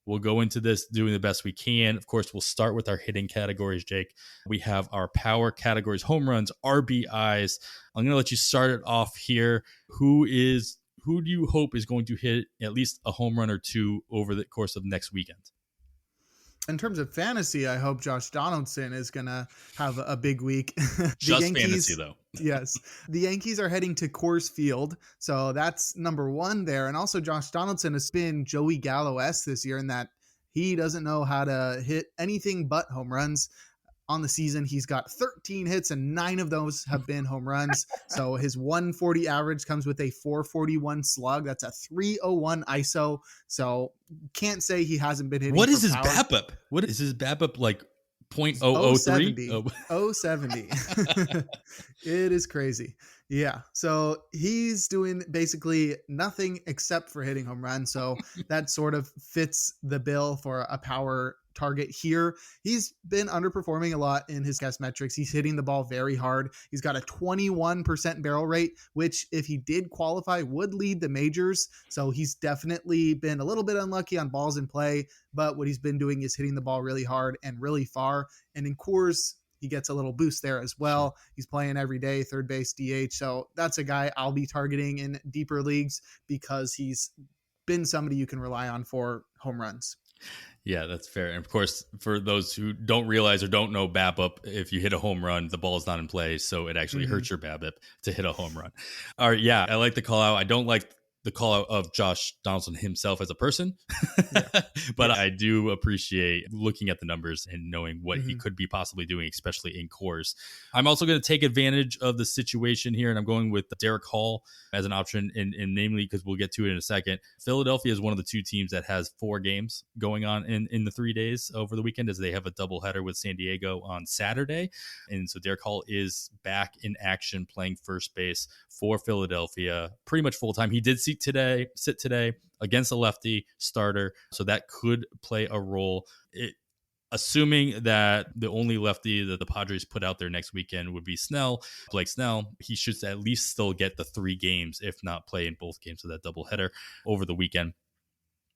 we'll go into this doing the best we can. Of course, we'll start with our hitting categories, Jake. We have our power categories, home runs, RBIs. I'm going to let you start it off here. Who do you hope is going to hit at least a home run or two over the course of next weekend? In terms of fantasy, I hope Josh Donaldson is going to have a big week. Just Yankees, fantasy, though. Yes. The Yankees are heading to Coors Field, so that's number one there. And also, Josh Donaldson has been Joey Gallo-esque this year in that he doesn't know how to hit anything but home runs. On the season, he's got 13 hits and 9 of those have been home runs. So his 140 average comes with a 441 slug. That's a 301 ISO. So can't say he hasn't been hitting. What is his BABIP? What is his BABIP like? 0.003? 070. It is crazy. Yeah. So he's doing basically nothing except for hitting home runs. So that sort of fits the bill for a power target here. He's been underperforming a lot in his cast metrics. He's hitting the ball very hard. He's got a 21% barrel rate, which if he did qualify would lead the majors. So he's definitely been a little bit unlucky on balls in play, but what he's been doing is hitting the ball really hard and really far. And in Coors, he gets a little boost there as well. He's playing every day, third base, DH. So that's a guy I'll be targeting in deeper leagues because he's been somebody you can rely on for home runs. Yeah, that's fair. And of course, for those who don't realize or don't know BABIP, if you hit a home run, the ball is not in play. So it actually hurts your BABIP to hit a home run. All right. Yeah, I like the call out. I don't like the call out of Josh Donaldson himself as a person, but I do appreciate looking at the numbers and knowing what he could be possibly doing, especially in Coors. I'm also going to take advantage of the situation here, and I'm going with Derek Hall as an option, and namely because we'll get to it in a second. Philadelphia is one of the two teams that has 4 games going on in the 3 days over the weekend, as they have a doubleheader with San Diego on Saturday. And so Derek Hall is back in action playing first base for Philadelphia pretty much full time. He did sit today against a lefty starter, so that could play a role. Assuming that the only lefty that the Padres put out there next weekend would be Blake Snell, he should at least still get the 3 games, if not play in both games of that doubleheader over the weekend.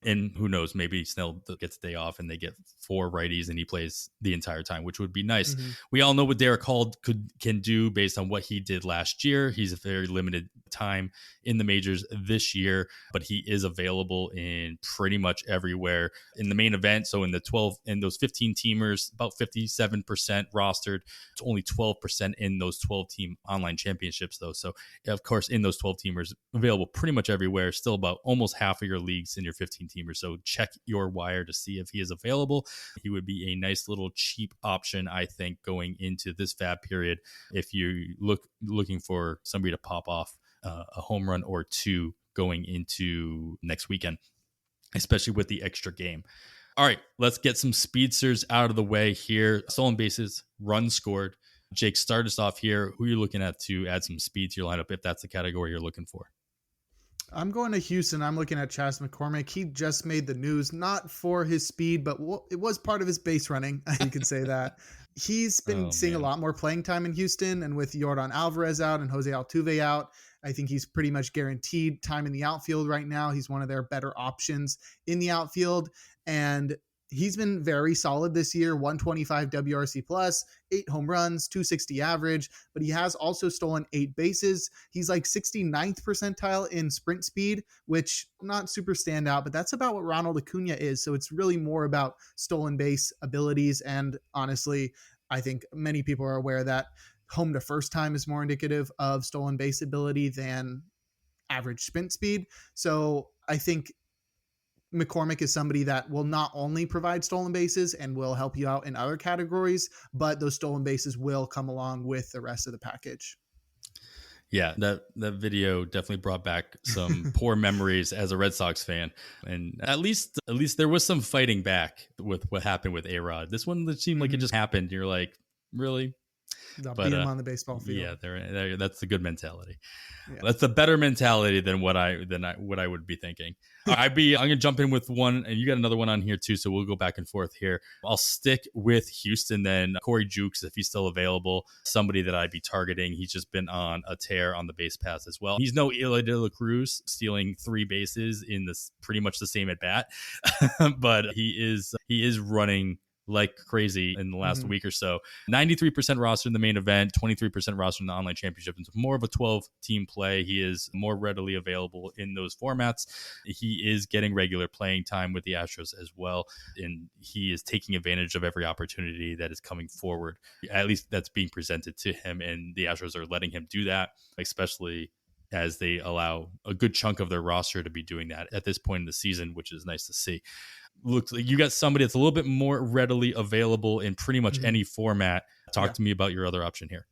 And who knows, maybe Snell gets a day off and they get 4 righties and he plays the entire time, which would be nice. Mm-hmm. We all know what Derek Hall can do based on what he did last year. He's a very limited time in the majors this year, but he is available in pretty much everywhere in the main event. So in those 15 teamers, about 57% rostered. It's only 12% in those 12 team online championships though. So of course, in those 12 teamers, available pretty much everywhere, still about almost half of your leagues in your 15 teamers. So check your wire to see if he is available. He would be a nice little cheap option, I think, going into this FAAB period if you're looking for somebody to pop off a home run or 2 going into next weekend, especially with the extra game. All right, let's get some speedsters out of the way here. Stolen bases, runs scored. Jake, start us off here. Who are you looking at to add some speed to your lineup if that's the category you're looking for? I'm going to Houston. I'm looking at Chas McCormick. He just made the news, not for his speed, but it was part of his base running. You can say that. He's been seeing a lot more playing time in Houston, and with Yordan Alvarez out and Jose Altuve out, I think he's pretty much guaranteed time in the outfield right now. He's one of their better options in the outfield, and he's been very solid this year. 125 WRC plus, 8 home runs, 260 average, but he has also stolen 8 bases. He's like 69th percentile in sprint speed, which not super standout, but that's about what Ronald Acuna is. So it's really more about stolen base abilities. And honestly, I think many people are aware that home to first time is more indicative of stolen base ability than average sprint speed. So I think McCormick is somebody that will not only provide stolen bases and will help you out in other categories, but those stolen bases will come along with the rest of the package. Yeah, that video definitely brought back some poor memories as a Red Sox fan. And at least there was some fighting back with what happened with A-Rod. This one seemed like it just happened. You're like, really? They'll beat him on the baseball field. Yeah, that's the good mentality. Yeah. That's a better mentality than what I would be thinking. I'm gonna jump in with one, and you got another one on here too, so we'll go back and forth here. I'll stick with Houston then. Corey Jukes, if he's still available, somebody that I'd be targeting. He's just been on a tear on the base pass as well. He's no Eli De La Cruz stealing 3 bases in this pretty much the same at bat, but he is running like crazy in the last week or so. 93% roster in the main event, 23% roster in the online championship. It's more of a 12-team play. He is more readily available in those formats. He is getting regular playing time with the Astros as well, and he is taking advantage of every opportunity that is coming forward. At least that's being presented to him, and the Astros are letting him do that, especially as they allow a good chunk of their roster to be doing that at this point in the season, which is nice to see. Looks like you got somebody that's a little bit more readily available in pretty much any format. Talk to me about your other option here.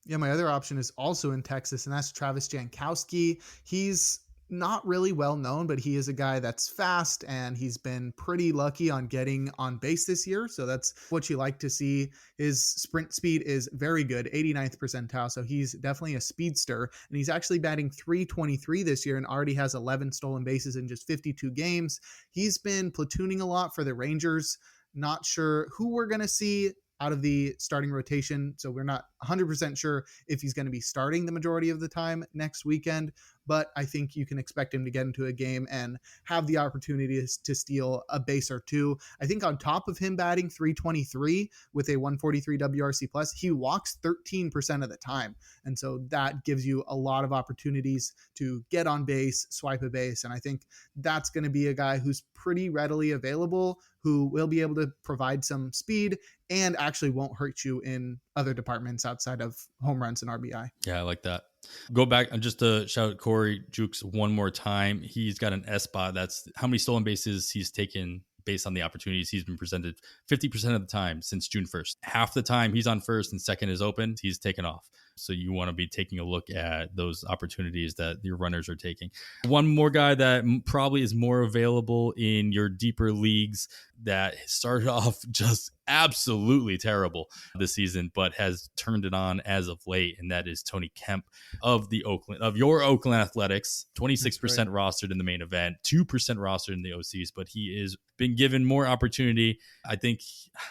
Yeah, my other option is also in Texas, and that's Travis Jankowski. He's not really well known, but he is a guy that's fast, and he's been pretty lucky on getting on base this year. So that's what you like to see. His sprint speed is very good, 89th percentile. So he's definitely a speedster, and he's actually batting .323 this year and already has 11 stolen bases in just 52 games. He's been platooning a lot for the Rangers. Not sure who we're going to see out of the starting rotation. So we're not 100% sure if he's going to be starting the majority of the time next weekend, but I think you can expect him to get into a game and have the opportunity to steal a base or 2. I think on top of him batting .323 with a 143 WRC plus, he walks 13% of the time. And so that gives you a lot of opportunities to get on base, swipe a base. And I think that's going to be a guy who's pretty readily available, who will be able to provide some speed and actually won't hurt you in other departments outside of home runs and RBI. Yeah, I like that. Go back and just to shout out Corey Jukes one more time. He's got an S spot. That's how many stolen bases he's taken based on the opportunities he's been presented 50% of the time since June 1st. Half the time he's on first and second is open, he's taken off. So you want to be taking a look at those opportunities that your runners are taking. One more guy that probably is more available in your deeper leagues that started off just absolutely terrible this season, but has turned it on as of late, and that is Tony Kemp of your Oakland Athletics. 26% rostered in the main event, 2% rostered in the OCs, but he is been given more opportunity. I think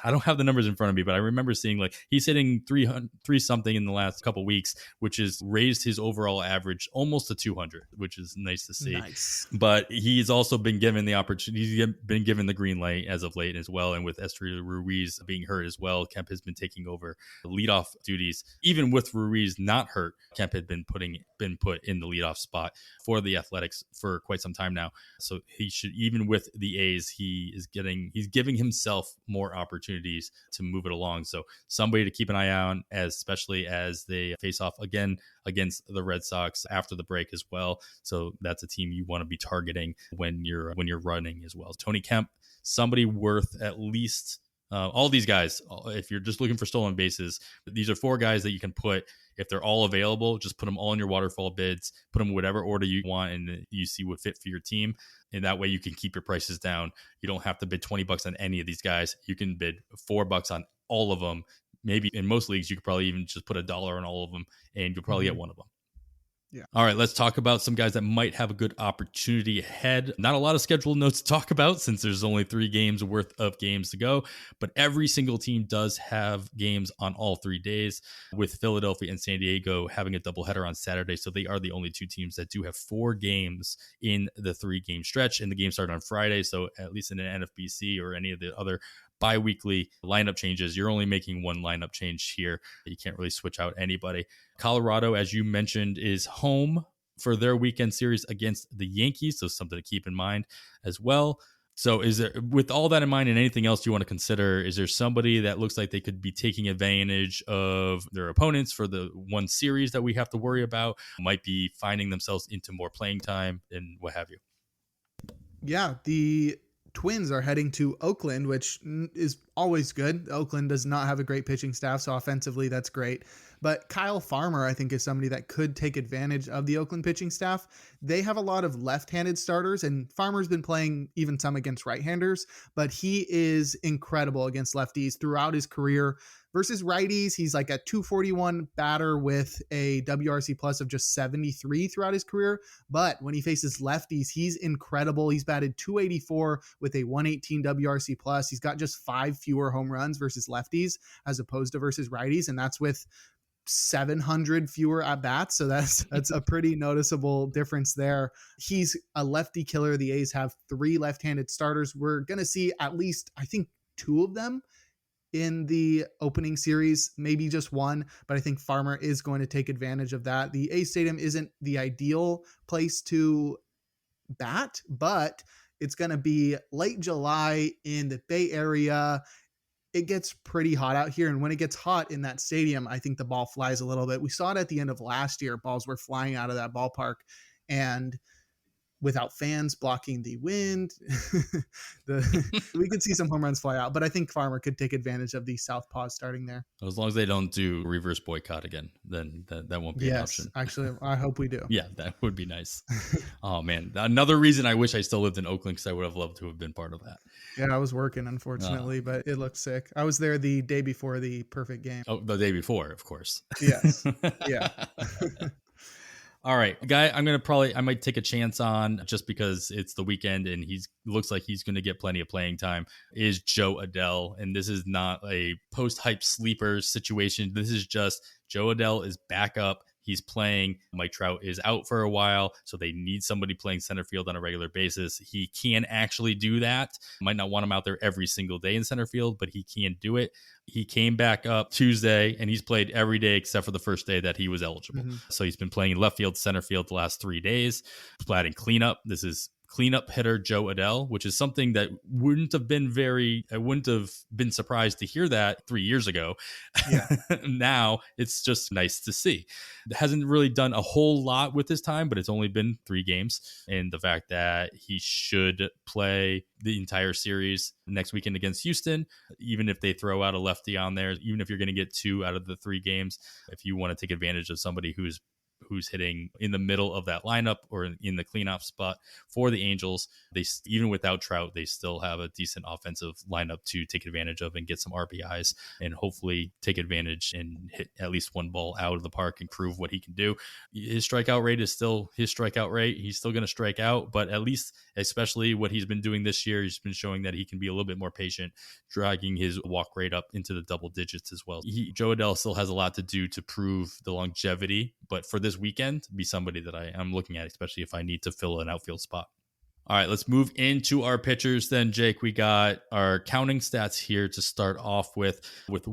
I don't have the numbers in front of me, but I remember seeing like he's hitting 300 something in the last couple couple weeks, which has raised his overall average almost to 200, which is nice to see. Nice. But he's also been given the opportunity. He's been given the green light as of late as well. And with Estrella Ruiz being hurt as well, Kemp has been taking over leadoff duties. Even with Ruiz not hurt, Kemp had been put in the leadoff spot for the Athletics for quite some time now. So he should, even with the A's, he's giving himself more opportunities to move it along. So somebody to keep an eye on, especially as they face off again against the Red Sox after the break as well. So that's a team you want to be targeting when you're running as well. Tony Kemp, somebody worth at least all these guys. If you're just looking for stolen bases, these are 4 guys that you can put. If they're all available, just put them all in your waterfall bids, put them in whatever order you want and you see what fit for your team. And that way you can keep your prices down. You don't have to bid $20 on any of these guys. You can bid $4 on all of them. Maybe in most leagues, you could probably even just put $1 on all of them and you'll probably get one of them. Yeah. All right, let's talk about some guys that might have a good opportunity ahead. Not a lot of scheduled notes to talk about since there's only 3 games worth of games to go, but every single team does have games on all 3 days, with Philadelphia and San Diego having a doubleheader on Saturday. So they are the only 2 teams that do have 4 games in the 3-game stretch, and the games start on Friday. So at least in an NFBC or any of the other bi-weekly lineup changes, you're only making 1 lineup change here. You can't really switch out anybody. Colorado, as you mentioned, is home for their weekend series against the Yankees, so something to keep in mind as well. So is there, with all that in mind and anything else you want to consider, is there somebody that looks like they could be taking advantage of their opponents for the one series that we have to worry about, might be finding themselves into more playing time and what have you? Yeah, the Twins are heading to Oakland, which is always good. Oakland does not have a great pitching staff, so offensively that's great. But Kyle Farmer, I think, is somebody that could take advantage of the Oakland pitching staff. They have a lot of left-handed starters, and Farmer's been playing even some against right-handers, but he is incredible against lefties throughout his career. Versus righties, he's like a 241 batter with a WRC plus of just 73 throughout his career. But when he faces lefties, he's incredible. He's batted 284 with a 118 WRC plus. He's got just 5 fewer home runs versus lefties as opposed to versus righties. And that's with 700 fewer at bats. So that's a pretty noticeable difference there. He's a lefty killer. The A's have 3 left-handed starters. We're going to see at least, I think, 2 of them in the opening series, maybe just 1, but I think Farmer is going to take advantage of that. The A's Stadium isn't the ideal place to bat, but it's going to be late July in the Bay Area. It gets pretty hot out here, and when it gets hot in that stadium, I think the ball flies a little bit. We saw it at the end of last year. Balls were flying out of that ballpark, and without fans blocking the wind, we could see some home runs fly out. But I think Farmer could take advantage of the southpaw starting there. As long as they don't do reverse boycott again, then that won't be an option. Actually, I hope we do. Yeah, that would be nice. Oh, man. Another reason I wish I still lived in Oakland, because I would have loved to have been part of that. Yeah, I was working, unfortunately, but it looked sick. I was there the day before the perfect game. Oh, the day before, of course. Yes. Yeah. All right, guy, I might take a chance on, just because it's the weekend and looks like he's going to get plenty of playing time, is Joe Adell. And this is not a post-hype sleeper situation. This is just Joe Adell is back up. He's playing. Mike Trout is out for a while, so they need somebody playing center field on a regular basis. He can actually do that. Might not want him out there every single day in center field, but he can do it. He came back up Tuesday, and he's played every day except for the first day that he was eligible. Mm-hmm. So he's been playing left field, center field the last 3 days. He's batting cleanup. This is cleanup hitter Joe Adell, which is something that I wouldn't have been surprised to hear that 3 years ago. Yeah. Now it's just nice to see. It hasn't really done a whole lot with his time, but it's only been 3 games. And the fact that he should play the entire series next weekend against Houston, even if they throw out a lefty on there, even if you're going to get 2 out of the 3 games, if you want to take advantage of somebody who's who's hitting in the middle of that lineup or in the cleanup spot for the Angels. They, even without Trout, they still have a decent offensive lineup to take advantage of and get some RBIs and hopefully take advantage and hit at least one ball out of the park and prove what he can do. His strikeout rate is still his strikeout rate. He's still going to strike out, but at least, especially what he's been doing this year, he's been showing that he can be a little bit more patient, dragging his walk rate up into the double digits as well. Joe Adell still has a lot to do to prove the longevity, but for this weekend, be somebody that I'm looking at, especially if I need to fill an outfield spot. All right, let's move into our pitchers then, Jake. We got our counting stats here to start off with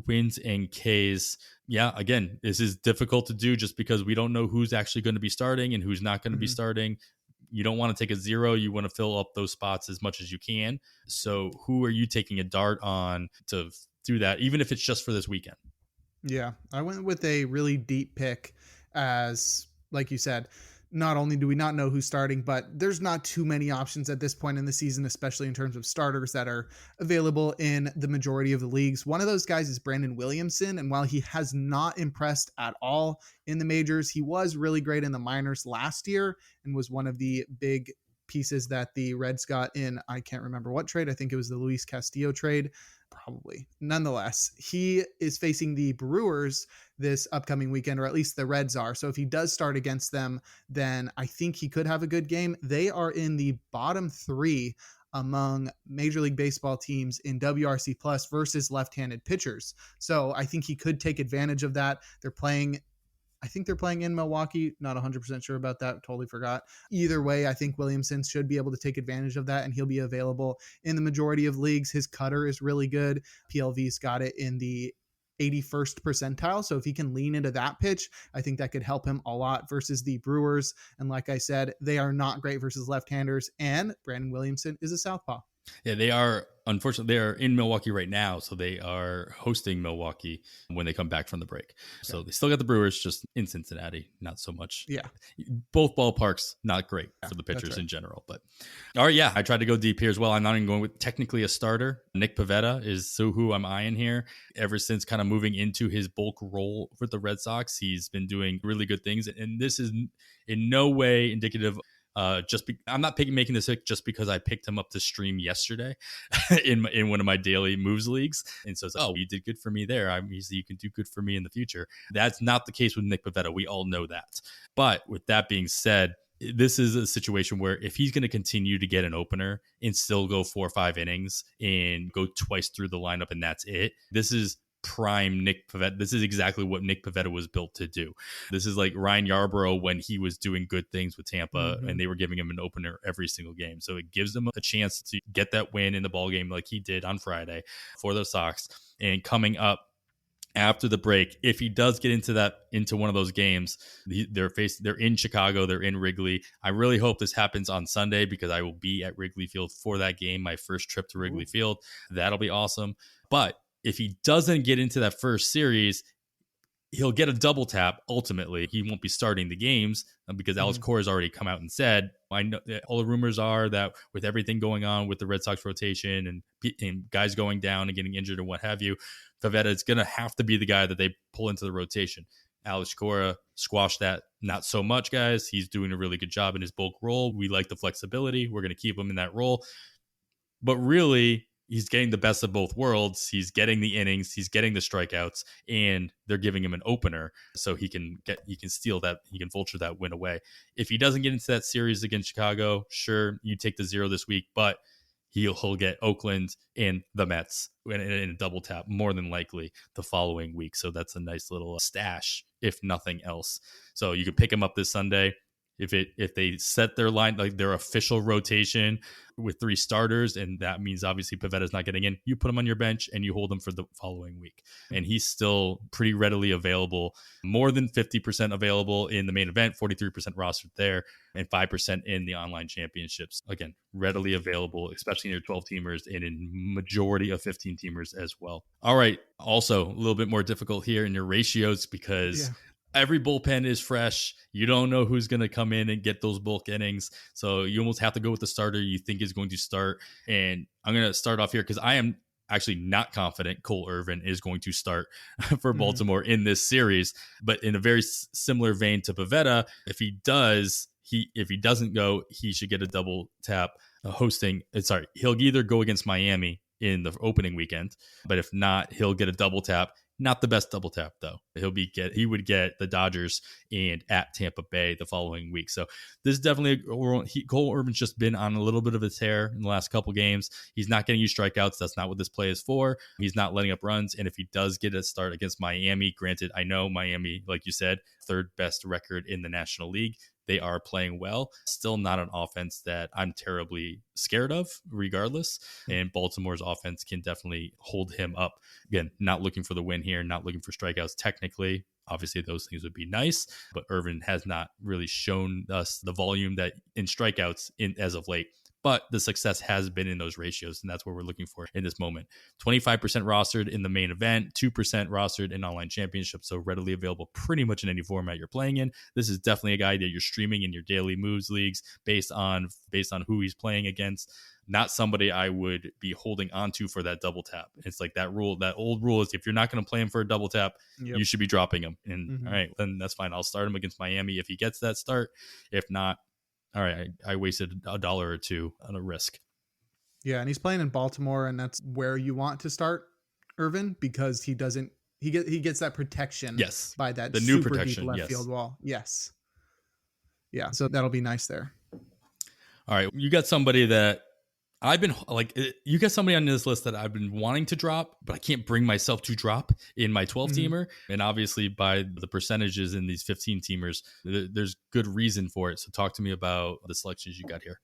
wins and Ks. Yeah, again, this is difficult to do just because we don't know who's actually going to be starting and who's not going to be starting. You don't want to take a zero. You want to fill up those spots as much as you can. So who are you taking a dart on to do that, even if it's just for this weekend? Yeah, I went with a really deep pick as, like you said, not only do we not know who's starting, but there's not too many options at this point in the season, especially in terms of starters that are available in the majority of the leagues. One of those guys is Brandon Williamson. And while he has not impressed at all in the majors, he was really great in the minors last year and was one of the big pieces that the Reds got in, I can't remember what trade. I think it was the Luis Castillo trade. Probably. Nonetheless, he is facing the Brewers this upcoming weekend, or at least the Reds are. So if he does start against them, then I think he could have a good game. They are in the bottom 3 among Major League Baseball teams in WRC plus versus left-handed pitchers. So I think he could take advantage of that. I think they're playing in Milwaukee. Not 100% sure about that. Totally forgot. Either way, I think Williamson should be able to take advantage of that, and he'll be available in the majority of leagues. His cutter is really good. PLV's got it in the 81st percentile. So if he can lean into that pitch, I think that could help him a lot versus the Brewers. And like I said, they are not great versus left-handers, and Brandon Williamson is a southpaw. Yeah, they are. Unfortunately, they are in Milwaukee right now, so they are hosting Milwaukee when they come back from the break. Okay. So they still got the Brewers, just in Cincinnati, not so much. Yeah. Both ballparks, not great for the pitchers in general. But all right, yeah, I tried to go deep here as well. I'm not even going with technically a starter. Nick Pivetta is who I'm eyeing here. Ever since kind of moving into his bulk role with the Red Sox, he's been doing really good things. And this is in no way indicative I'm not making this pick just because I picked him up to stream yesterday in one of my daily moves leagues, and so it's like, oh, you did good for me there. You can do good for me in the future. That's not the case with Nick Pivetta. We all know that. But with that being said, this is a situation where if he's going to continue to get an opener and still go 4 or 5 innings and go twice through the lineup and that's it, this is prime Nick Pivetta. This is exactly what Nick Pivetta was built to do. This is like Ryan Yarbrough when he was doing good things with Tampa and they were giving him an opener every single game. So it gives him a chance to get that win in the ball game like he did on Friday for the Sox. And coming up after the break, if he does get into one of those games, they're in Chicago, they're in Wrigley. I really hope this happens on Sunday because I will be at Wrigley Field for that game, my first trip to Wrigley Field. That'll be awesome. But if he doesn't get into that first series, he'll get a double tap. Ultimately, he won't be starting the games because Alex Cora has already come out and said, I know all the rumors are that with everything going on with the Red Sox rotation and guys going down and getting injured and what have you, Pivetta is going to have to be the guy that they pull into the rotation. Alex Cora squashed that. Not so much, guys. He's doing a really good job in his bulk role. We like the flexibility. We're going to keep him in that role. But really, he's getting the best of both worlds. He's getting the innings, he's getting the strikeouts, and they're giving him an opener so he can steal that, he can vulture that win away. If he doesn't get into that series against Chicago, sure, you take the 0 this week, but he'll get Oakland and the Mets in a double tap more than likely the following week. So that's a nice little stash, if nothing else. So you can pick him up this Sunday. If they set their line, like their official rotation with 3 starters, and that means obviously Pivetta's not getting in, you put him on your bench and you hold him for the following week. And he's still pretty readily available, more than 50% available in the main event, 43% rostered there, and 5% in the online championships. Again, readily available, especially in your 12-teamers and in majority of 15-teamers as well. All right. Also, a little bit more difficult here in your ratios because every bullpen is fresh. You don't know who's going to come in and get those bulk innings. So you almost have to go with the starter you think is going to start. And I'm going to start off here because I actually not confident Cole Irvin is going to start for Mhm. Baltimore in this series. But in a very similar vein to Pavetta, if he doesn't go, he should get a double tap hosting. Sorry, he'll either go against Miami in the opening weekend, but if not, he'll get a double tap. Not the best double tap though. He would get the Dodgers and at Tampa Bay the following week. So this is definitely Cole Irvin's just been on a little bit of a tear in the last couple games. He's not getting you strikeouts. That's not what this play is for. He's not letting up runs. And if he does get a start against Miami, granted, I know Miami, like you said, third best record in the National League. They are playing well. Still not an offense that I'm terribly scared of, regardless. And Baltimore's offense can definitely hold him up. Again, not looking for the win here, not looking for strikeouts technically. Obviously, those things would be nice, but Irvin has not really shown us the volume that in strikeouts as of late. But the success has been in those ratios, and that's what we're looking for in this moment. 25% rostered in the main event, 2% rostered in online championships, so readily available pretty much in any format you're playing in. This is definitely a guy that you're streaming in your daily moves leagues based on who he's playing against. Not somebody I would be holding onto for that double tap. It's like that old rule is if you're not going to play him for a double tap, you should be dropping him. And all right, then that's fine. I'll start him against Miami if he gets that start. If not, all right, I wasted $1 or $2 on a risk. Yeah, and he's playing in Baltimore, and that's where you want to start Irvin because he gets that protection. Yes, by that the super new protection, deep left field wall. Yes, yeah, so that'll be nice there. All right, you got somebody that I've been like, you got somebody on this list that I've been wanting to drop, but I can't bring myself to drop in my 12 teamer. And obviously by the percentages in these 15 teamers, there's good reason for it. So talk to me about the selections you got here.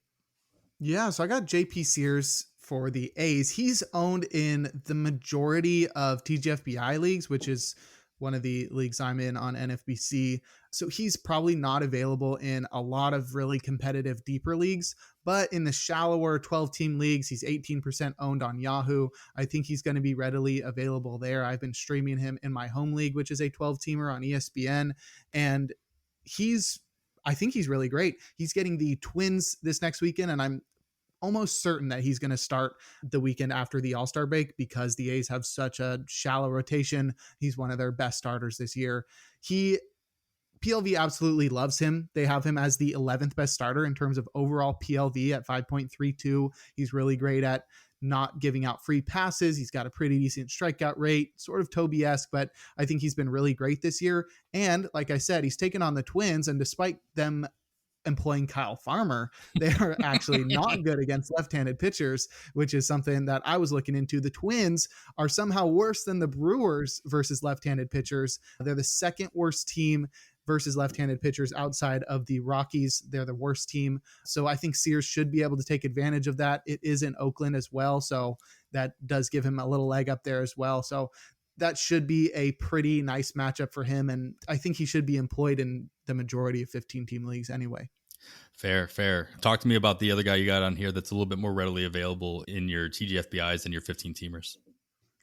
Yeah. So I got JP Sears for the A's. He's owned in the majority of TGFBI leagues, which is one of the leagues I'm in on NFBC. So he's probably not available in a lot of really competitive deeper leagues, but in the shallower 12-team leagues, he's 18% owned on Yahoo. I think he's going to be readily available there. I've been streaming him in my home league, which is a 12-teamer on ESPN, and I think he's really great. He's getting the Twins this next weekend, and I'm almost certain that he's going to start the weekend after the All-Star break because the A's have such a shallow rotation. He's one of their best starters this year. PLV absolutely loves him. They have him as the 11th best starter in terms of overall PLV at 5.32. He's really great at not giving out free passes. He's got a pretty decent strikeout rate, sort of Toby-esque, but I think he's been really great this year. And like I said, he's taken on the Twins, and despite them employing Kyle Farmer, they are actually not good against left-handed pitchers, which is something that I was looking into. The Twins are somehow worse than the Brewers versus left-handed pitchers. They're the second worst team versus left-handed pitchers outside of the Rockies. They're the worst team. So I think Sears should be able to take advantage of that. It is in Oakland as well, so that does give him a little leg up there as well. So that should be a pretty nice matchup for him, and I think he should be employed in the majority of 15-team leagues anyway. Fair. Talk to me about the other guy you got on here that's a little bit more readily available in your TGFBIs and your 15-teamers.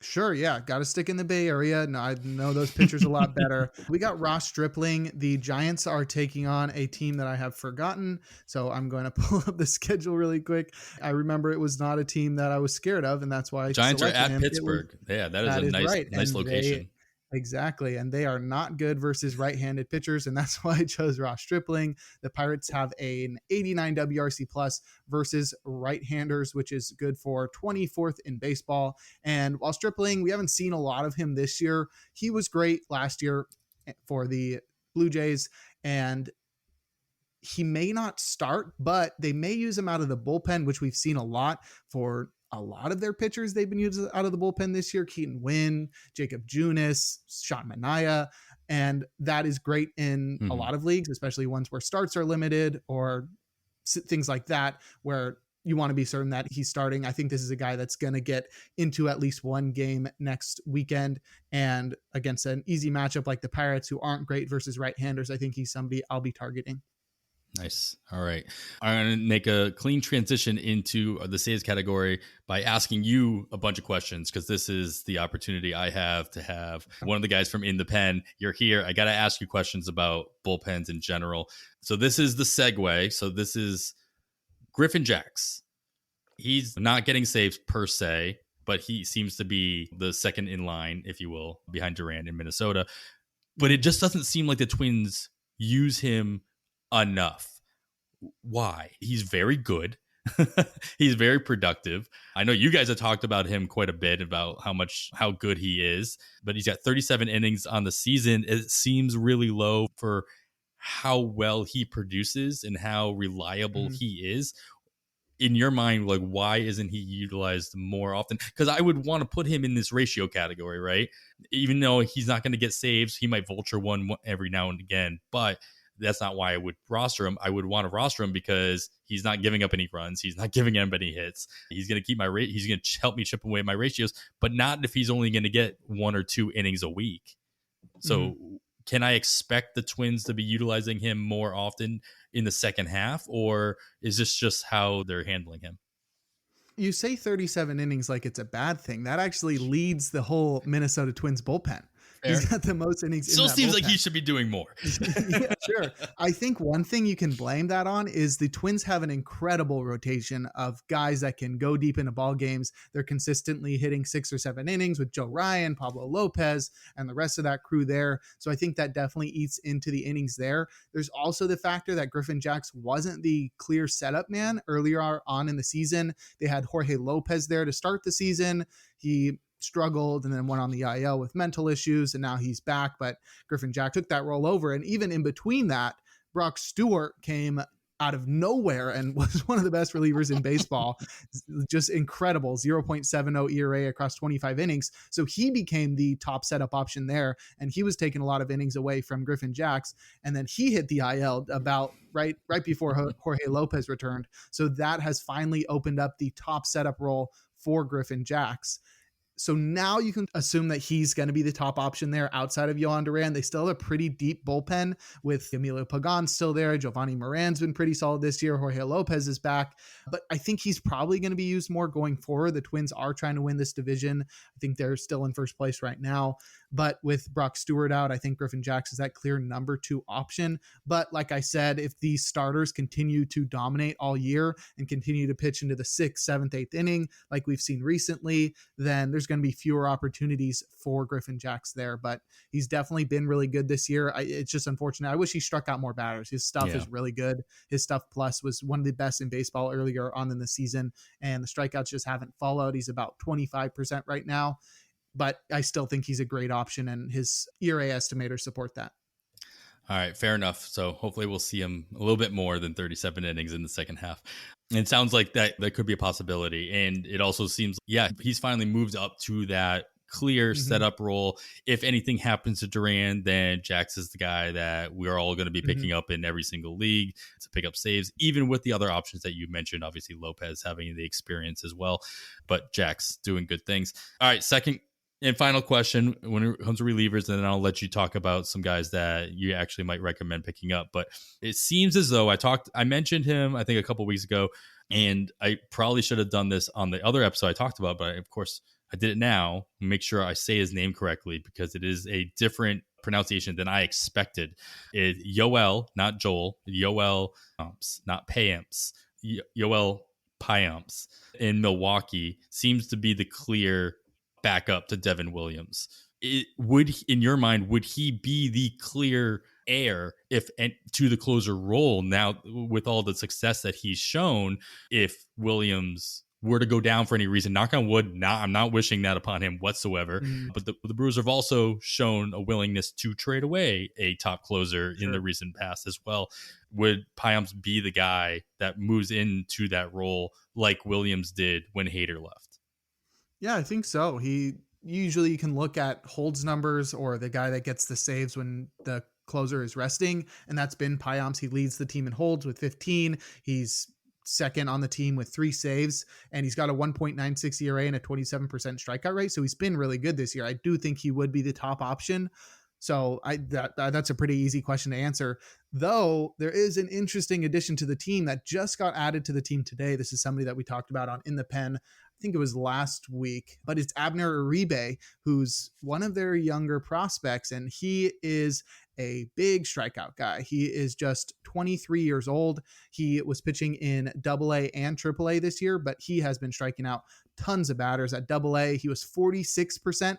Sure, yeah. Got to stick in the Bay Area. No, I know those pitchers a lot better. We got Ross Stripling. The Giants are taking on a team that I have forgotten, so I'm going to pull up the schedule really quick. I remember it was not a team that I was scared of, and that's why Giants are at him. Pittsburgh. That is a nice location. Exactly. And they are not good versus right-handed pitchers. And that's why I chose Ross Stripling. The Pirates have an 89 WRC plus versus right-handers, which is good for 24th in baseball. And while Stripling, we haven't seen a lot of him this year. He was great last year for the Blue Jays, and he may not start, but they may use him out of the bullpen, which we've seen a lot for a lot of their pitchers. They've been used out of the bullpen this year. Keaton Wynn, Jacob Junis, Sean Manaea. And that is great in a lot of leagues, especially ones where starts are limited or things like that, where you want to be certain that he's starting. I think this is a guy that's going to get into at least one game next weekend. And against an easy matchup like the Pirates, who aren't great versus right-handers, I think he's somebody I'll be targeting. Nice. All right. I'm going to make a clean transition into the saves category by asking you a bunch of questions, because this is the opportunity I have to have one of the guys from In the Pen. You're here. I got to ask you questions about bullpens in general. So this is the segue. So this is Griffin Jax. He's not getting saves per se, but he seems to be the second in line, if you will, behind Durant in Minnesota. But it just doesn't seem like the Twins use him enough. Why? He's very good. He's very productive. I know you guys have talked about him quite a bit about how good he is, but he's got 37 innings on the season. It seems really low for how well he produces and how reliable he is. In your mind, like, why isn't he utilized more often? Because I would want to put him in this ratio category, right? Even though he's not going to get saves, he might vulture one every now and again, but that's not why I would roster him. I would want to roster him because he's not giving up any runs. He's not giving up any hits. He's going to keep my rate. He's going to help me chip away my ratios, but not if he's only going to get 1 or 2 innings a week. So can I expect the Twins to be utilizing him more often in the second half, or is this just how they're handling him? You say 37 innings like it's a bad thing. That actually leads the whole Minnesota Twins bullpen. Fair. He's got the most innings. Still in that seems bullpen. like he should be doing more. Yeah, sure. I think one thing you can blame that on is the Twins have an incredible rotation of guys that can go deep into ball games. They're consistently hitting 6 or 7 innings with Joe Ryan, Pablo Lopez, and the rest of that crew there. So I think that definitely eats into the innings there. There's also the factor that Griffin Jax wasn't the clear setup man earlier on in the season. They had Jorge Lopez there to start the season. He struggled and then went on the IL with mental issues, and now he's back, but Griffin Jax took that role over. And even in between that, Brock Stewart came out of nowhere and was one of the best relievers in baseball. Just incredible. 0.70 ERA across 25 innings. So he became the top setup option there, and he was taking a lot of innings away from Griffin Jax. And then he hit the IL about right before Jorge Lopez returned. So that has finally opened up the top setup role for Griffin Jax. So now you can assume that he's going to be the top option there outside of Yohan Duran. They still have a pretty deep bullpen with Emilio Pagan still there. Giovanni Moran's been pretty solid this year. Jorge Lopez is back, but I think he's probably going to be used more going forward. The Twins are trying to win this division. I think they're still in first place right now, but with Brock Stewart out, I think Griffin Jax is that clear number 2 option. But like I said, if these starters continue to dominate all year and continue to pitch into the 6th, 7th, 8th inning, like we've seen recently, then there's going to be fewer opportunities for Griffin Jax there, but he's definitely been really good this year. It's just unfortunate. I wish he struck out more batters. His stuff is really good. His stuff plus was one of the best in baseball earlier on in the season, and the strikeouts just haven't followed. He's about 25% right now, but I still think he's a great option, and his ERA estimators support that. All right, fair enough. So hopefully we'll see him a little bit more than 37 innings in the second half. It sounds like that could be a possibility. And it also seems, he's finally moved up to that clear setup role. If anything happens to Duran, then Jax is the guy that we're all going to be picking up in every single league to pick up saves, even with the other options that you mentioned. Obviously, Lopez having the experience as well, but Jax doing good things. All right, second and final question when it comes to relievers, and then I'll let you talk about some guys that you actually might recommend picking up. But it seems as though I mentioned him, I think, a couple weeks ago, and I probably should have done this on the other episode I talked about, but of course I did it now. Make sure I say his name correctly because it is a different pronunciation than I expected. It's Yoel, not Joel. Yoel Payamps, not Payamps. Yoel Payamps in Milwaukee seems to be the clear backup to Devin Williams. In your mind, would he be the clear heir to the closer role now with all the success that he's shown? If Williams were to go down for any reason, knock on wood, I'm not wishing that upon him whatsoever. But the Brewers have also shown a willingness to trade away a top closer in the recent past as well. Would Payamps be the guy that moves into that role like Williams did when Hader left? Yeah, I think so. He usually, you can look at holds numbers or the guy that gets the saves when the closer is resting, and that's been Payamps. He leads the team in holds with 15. He's second on the team with 3 saves, and he's got a 1.96 ERA and a 27% strikeout rate. So he's been really good this year. I do think he would be the top option. So that's a pretty easy question to answer. Though there is an interesting addition to the team that just got added to the team today. This is somebody that we talked about on In the Pen. I think it was last week, but it's Abner Uribe, who's one of their younger prospects, and he is a big strikeout guy. He is just 23 years old. He was pitching in AA and AAA this year, but he has been striking out tons of batters. At AA, he was 46%.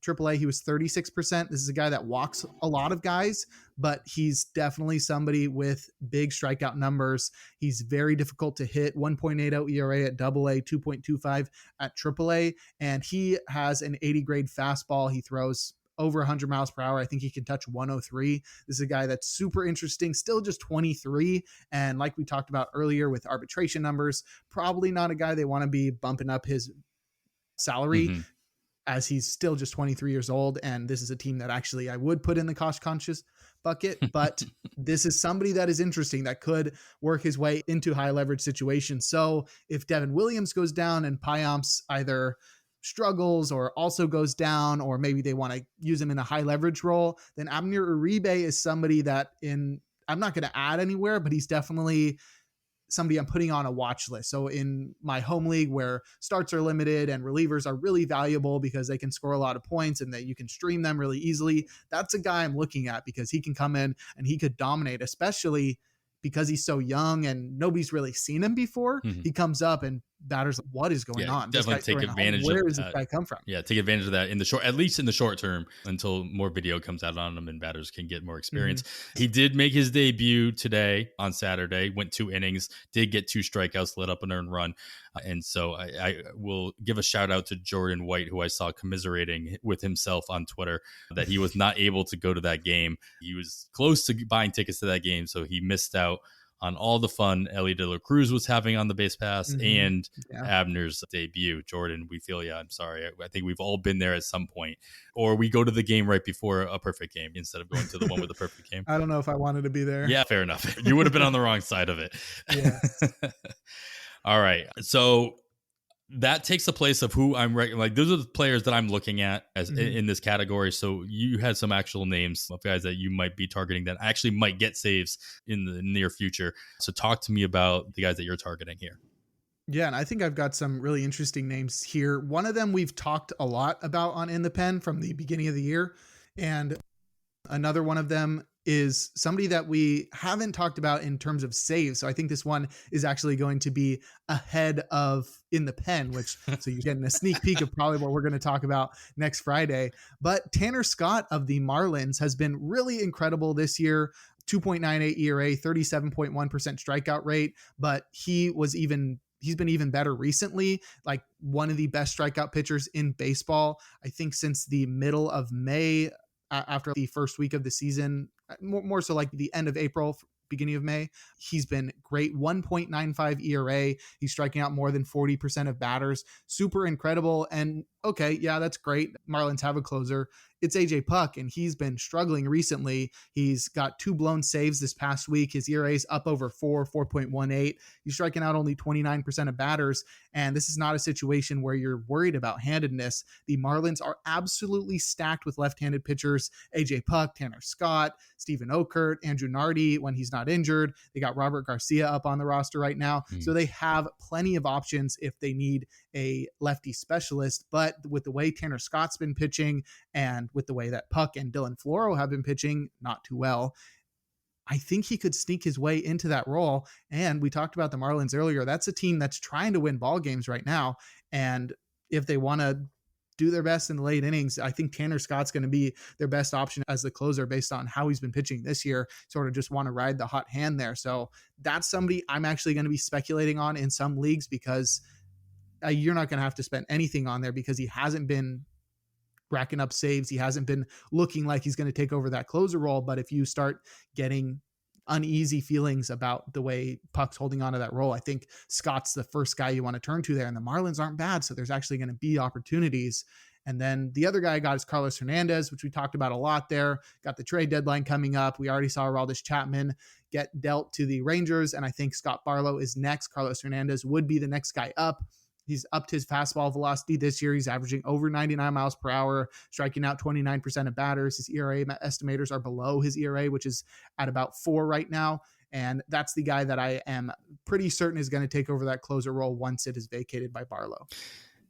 AAA, he was 36%. This is a guy that walks a lot of guys, but he's definitely somebody with big strikeout numbers. He's very difficult to hit. 1.80 ERA at AA, 2.25 at AAA, and he has an 80 grade fastball. He throws over 100 miles per hour. I think he can touch 103. This is a guy that's super interesting, still just 23. And like we talked about earlier with arbitration numbers, probably not a guy they want to be bumping up his salary as he's still just 23 years old. And this is a team that actually I would put in the cost conscious bucket, but this is somebody that is interesting that could work his way into high leverage situations. So if Devin Williams goes down and Payamps either struggles or also goes down, or maybe they want to use him in a high leverage role, then Abner Uribe is somebody that I'm not going to add anywhere, but he's definitely somebody I'm putting on a watch list. So in my home league where starts are limited and relievers are really valuable because they can score a lot of points and that you can stream them really easily, that's a guy I'm looking at because he can come in and he could dominate, especially because he's so young and nobody's really seen him before. He comes up and batters, what is going on? Definitely take advantage of where does this guy come from? Yeah, take advantage of that in the short, at least in the short term, until more video comes out on him and batters can get more experience. He did make his debut today on Saturday, went 2 innings, did get 2 strikeouts, let up an earned run. And so I will give a shout out to Jordan White, who I saw commiserating with himself on Twitter that he was not able to go to that game. He was close to buying tickets to that game, so he missed out on all the fun Ellie De La Cruz was having on the base pass and Abner's debut. Jordan, we feel you. I'm sorry. I think we've all been there at some point. Or we go to the game right before a perfect game instead of going to the one with a perfect game. I don't know if I wanted to be there. Yeah, fair enough. You would have been on the wrong side of it. Yeah. All right. So that takes the place of who I'm like. Those are the players that I'm looking at as in this category. So you had some actual names of guys that you might be targeting that actually might get saves in the near future. So talk to me about the guys that you're targeting here. Yeah, and I think I've got some really interesting names here. One of them we've talked a lot about on In the Pen from the beginning of the year. And another one of them is somebody that we haven't talked about in terms of saves. So I think this one is actually going to be ahead of In the Pen, which so you're getting a sneak peek of probably what we're going to talk about next Friday. But Tanner Scott of the Marlins has been really incredible this year. 2.98 ERA, 37.1% strikeout rate, but he's been even better recently, like one of the best strikeout pitchers in baseball. I think since the middle of May, after the first week of the season, more so like the end of April, beginning of May, he's been great. 1.95 ERA. He's striking out more than 40% of batters. Super incredible. And okay, yeah, that's great. Marlins have a closer. It's AJ Puck, and he's been struggling recently. He's got 2 blown saves this past week. His ERA is up over 4.18. He's striking out only 29% of batters, and this is not a situation where you're worried about handedness. The Marlins are absolutely stacked with left-handed pitchers. AJ Puck, Tanner Scott, Stephen Okert, Andrew Nardi when he's not injured. They got Robert Garcia up on the roster right now, so they have plenty of options if they need a lefty specialist. But with the way Tanner Scott's been pitching and with the way that Puck and Dylan Floro have been pitching not too well, I think he could sneak his way into that role. And we talked about the Marlins earlier. That's a team that's trying to win ball games right now. And if they want to do their best in the late innings, I think Tanner Scott's going to be their best option as the closer based on how he's been pitching this year. Sort of just want to ride the hot hand there. So that's somebody I'm actually going to be speculating on in some leagues because you're not going to have to spend anything on there because he hasn't been racking up saves. He hasn't been looking like he's going to take over that closer role. But if you start getting uneasy feelings about the way Puck's holding onto that role, I think Scott's the first guy you want to turn to there. And the Marlins aren't bad, so there's actually going to be opportunities. And then the other guy I got is Carlos Hernandez, which we talked about a lot there. Got the trade deadline coming up. We already saw Aroldis Chapman get dealt to the Rangers, and I think Scott Barlow is next. Carlos Hernandez would be the next guy up. He's upped his fastball velocity this year. He's averaging over 99 miles per hour, striking out 29% of batters. His ERA estimators are below his ERA, which is at about 4 right now. And that's the guy that I am pretty certain is going to take over that closer role once it is vacated by Barlow.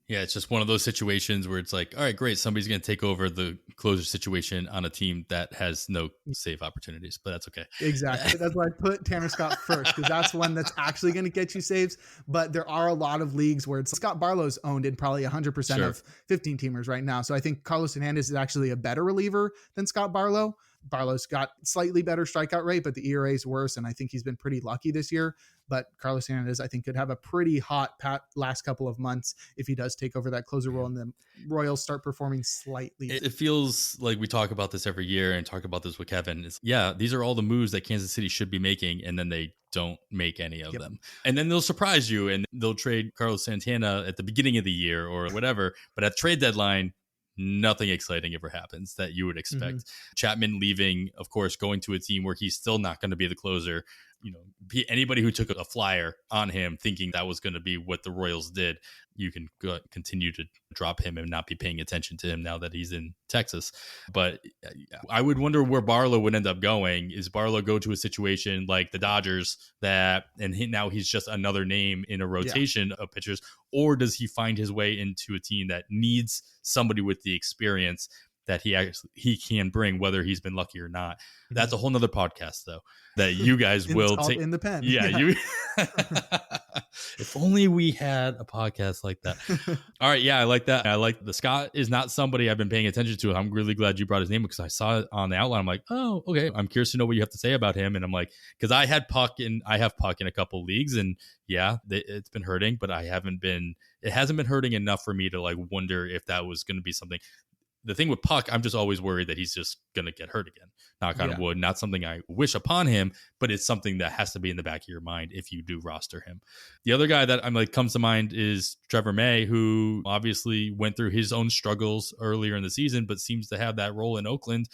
Yeah, it's just one of those situations where it's like, all right, great, somebody's going to take over the closer situation on a team that has no save opportunities, but that's okay. Exactly. That's why I put Tanner Scott first, because that's one that's actually going to get you saves. But there are a lot of leagues where it's Scott Barlow's owned in probably 100% Sure. of 15 teamers right now. So I think Carlos Hernandez is actually a better reliever than Scott Barlow. Barlow's got slightly better strikeout rate, but the ERA is worse. And I think he's been pretty lucky this year. But Carlos Hernandez, I think, could have a pretty hot last couple of months if he does take over that closer role and the Royals start performing slightly. It feels like we talk about this every year and talk about this with Kevin. These are all the moves that Kansas City should be making, and then they don't make any of them. And then they'll surprise you and they'll trade Carlos Santana at the beginning of the year or whatever. But at trade deadline, nothing exciting ever happens that you would expect. Chapman leaving, of course, going to a team where he's still not going to be the closer. You know, anybody who took a flyer on him thinking that was going to be what the Royals did, you can continue to drop him and not be paying attention to him now that he's in Texas. But I would wonder where Barlow would end up going. Is Barlow go to a situation like the Dodgers now he's just another name in a rotation of pitchers, or does he find his way into a team that needs somebody with the experience that he can bring, whether he's been lucky or not? That's a whole nother podcast, though, that you guys will take in the pen. You. If only we had a podcast like that. All right, I like that. I like the Scott is not somebody I've been paying attention to. I'm really glad you brought his name because I saw it on the outline. I'm like, oh, okay. I'm curious to know what you have to say about him. And I'm like, because I have Puck in a couple leagues, and it's been hurting, but it hasn't been hurting enough for me to like wonder if that was going to be something. The thing with Puck, I'm just always worried that he's just going to get hurt again. Knock on wood. Not something I wish upon him, but it's something that has to be in the back of your mind if you do roster him. The other guy that I'm like comes to mind is Trevor May, who obviously went through his own struggles earlier in the season, but seems to have that role in Oakland.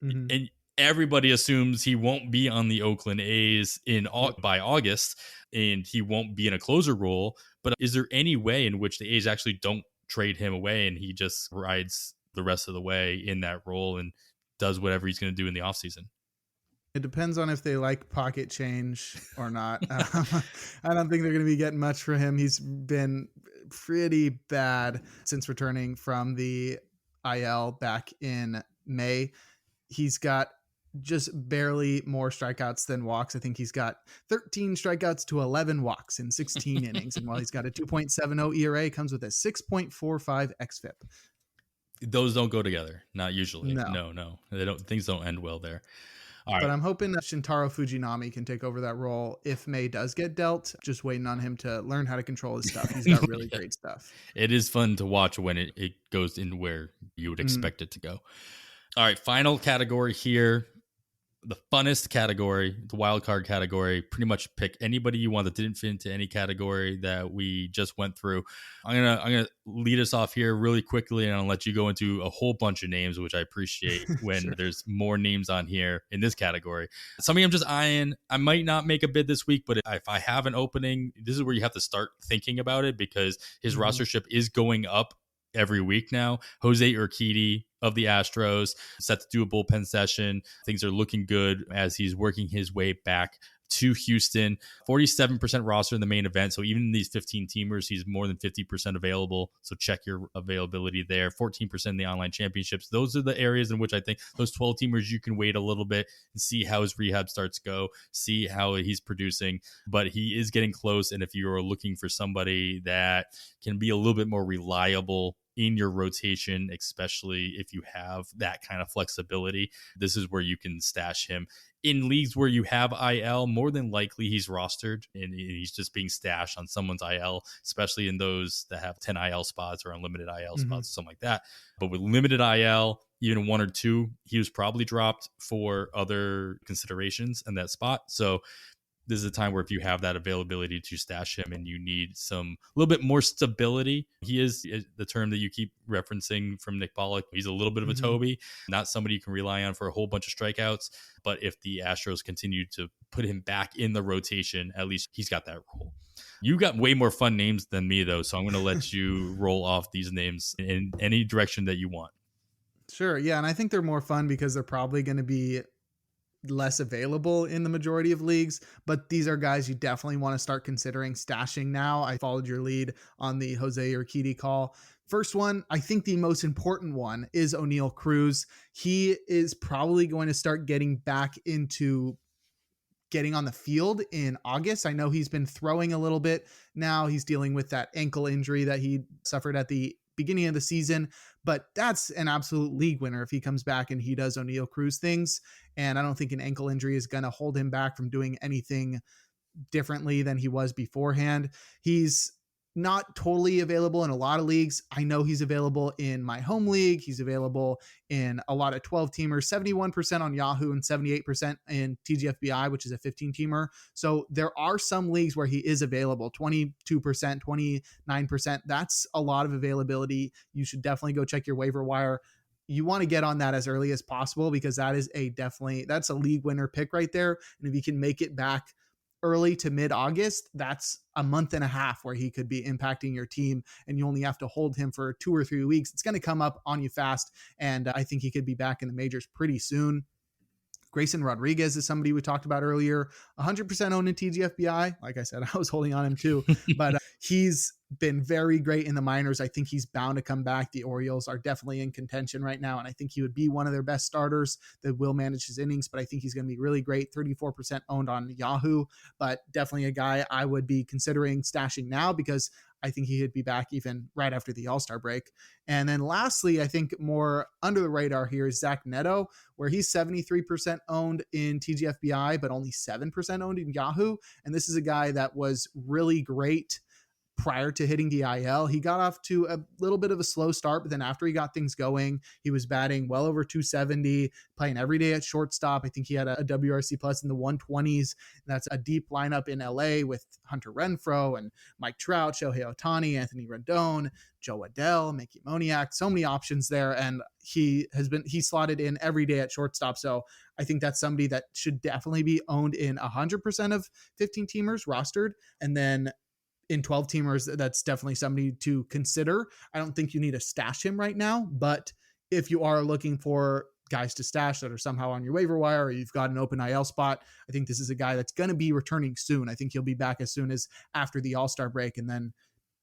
And everybody assumes he won't be on the Oakland A's by August, and he won't be in a closer role. But is there any way in which the A's actually don't trade him away and he just rides the rest of the way in that role and does whatever he's going to do in the offseason? It depends on if they like pocket change or not. I don't think they're going to be getting much for him. He's been pretty bad since returning from the IL back in May. He's got just barely more strikeouts than walks. I think he's got 13 strikeouts to 11 walks in 16 innings. And while he's got a 2.70 ERA, comes with a 6.45 xFIP. Those don't go together. Not usually. No. They don't. Things don't end well there. All right. But I'm hoping that Shintaro Fujinami can take over that role if May does get dealt. Just waiting on him to learn how to control his stuff. He's got really great stuff. It is fun to watch when it goes in where you would expect it to go. All right, final category here. The funnest category, the wild card category. Pretty much pick anybody you want that didn't fit into any category that we just went through. I'm gonna lead us off here really quickly, and I'll let you go into a whole bunch of names, which I appreciate when there's more names on here in this category. Something I'm just eyeing. I might not make a bid this week, but if I have an opening, this is where you have to start thinking about it because his rostership is going up every week now. Jose Urquidy of the Astros set to do a bullpen session. Things are looking good as he's working his way back to Houston. 47% roster in the main event. So even in these 15 teamers, he's more than 50% available. So check your availability there. 14% in the online championships. Those are the areas in which I think those 12 teamers, you can wait a little bit and see how his rehab starts go, see how he's producing. But he is getting close. And if you are looking for somebody that can be a little bit more reliable in your rotation, especially if you have that kind of flexibility, this is where you can stash him. In leagues where you have IL, more than likely he's rostered and he's just being stashed on someone's IL, especially in those that have 10 IL spots or unlimited IL spots, something like that. But with limited IL, even one or two, he was probably dropped for other considerations in that spot. So this is a time where if you have that availability to stash him and you need a little bit more stability, he is the term that you keep referencing from Nick Pollock. He's a little bit of a Toby, not somebody you can rely on for a whole bunch of strikeouts. But if the Astros continue to put him back in the rotation, at least he's got that role. You got way more fun names than me, though, so I'm going to let you roll off these names in any direction that you want. Sure. Yeah. And I think they're more fun because they're probably going to be less available in the majority of leagues, but these are guys you definitely want to start considering stashing now. I followed your lead on the Jose Urquidy call. First one, I think the most important one is O'Neal Cruz. He is probably going to start getting back into getting on the field in August. I know he's been throwing a little bit now. He's dealing with that ankle injury that he suffered at the beginning of the season, but that's an absolute league winner if he comes back and he does O'Neal Cruz things. And I don't think an ankle injury is going to hold him back from doing anything differently than he was beforehand. He's not totally available in a lot of leagues. I know he's available in my home league. He's available in a lot of 12 teamers, 71% on Yahoo and 78% in TGFBI, which is a 15 teamer. So there are some leagues where he is available, 22%, 29%. That's a lot of availability. You should definitely go check your waiver wire. You want to get on that as early as possible because that is that's a league winner pick right there. And if you can make it back early to mid-August, that's a month and a half where he could be impacting your team, and you only have to hold him for 2 or 3 weeks. It's going to come up on you fast, and I think he could be back in the majors pretty soon. Grayson Rodriguez is somebody we talked about earlier, 100% owned in TGFBI. Like I said, I was holding on him too, but he's been very great in the minors. I think he's bound to come back. The Orioles are definitely in contention right now, and I think he would be one of their best starters that will manage his innings, but I think he's going to be really great. 34% owned on Yahoo, but definitely a guy I would be considering stashing now because I think he could be back even right after the All-Star break. And then lastly, I think more under the radar here is Zach Neto, where he's 73% owned in TGFBI, but only 7% owned in Yahoo. And this is a guy that was really great prior to hitting the IL. He got off to a little bit of a slow start, but then after he got things going, he was batting well over 270, playing every day at shortstop. I think he had a WRC plus in the 120s. That's a deep lineup in LA with Hunter Renfroe and Mike Trout, Shohei Ohtani, Anthony Rendon, Joe Adele, Mickey Moniak, so many options there. And he slotted in every day at shortstop. So I think that's somebody that should definitely be owned in 100% of 15 teamers rostered. And then in 12 teamers, that's definitely somebody to consider. I don't think you need to stash him right now, but if you are looking for guys to stash that are somehow on your waiver wire, or you've got an open IL spot, I think this is a guy that's going to be returning soon. I think he'll be back as soon as after the All-Star break, and then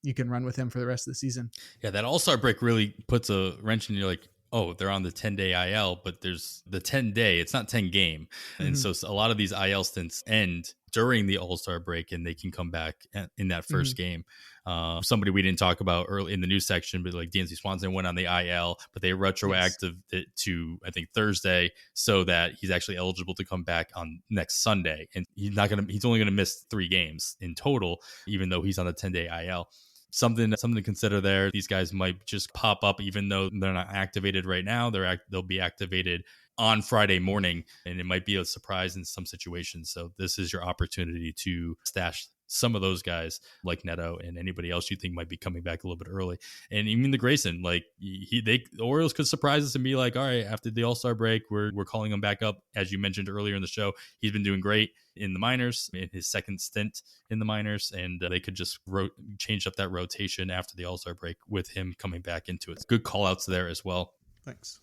you can run with him for the rest of the season. Yeah, that All-Star break really puts a wrench in. You're like, oh, they're on the 10-day IL, but there's the 10-day, it's not 10 game. And so a lot of these IL stints end during the All-Star break, and they can come back in that first game. Somebody we didn't talk about early in the news section, but like DNC Swanson went on the IL, but they retroactive it to, I think, Thursday, so that he's actually eligible to come back on next Sunday. And he's only going to miss 3 games in total, even though he's on the 10-day IL. Something to consider there. These guys might just pop up, even though they're not activated right now. They'll be activated on Friday morning, and it might be a surprise in some situations. So this is your opportunity to stash some of those guys like Neto and anybody else you think might be coming back a little bit early. And even the Grayson, like the Orioles could surprise us and be like, all right, after the All-Star break, we're calling him back up. As you mentioned earlier in the show, he's been doing great in the minors, in his second stint in the minors, and they could just change up that rotation after the All-Star break with him coming back into it. Good call outs there as well. Thanks.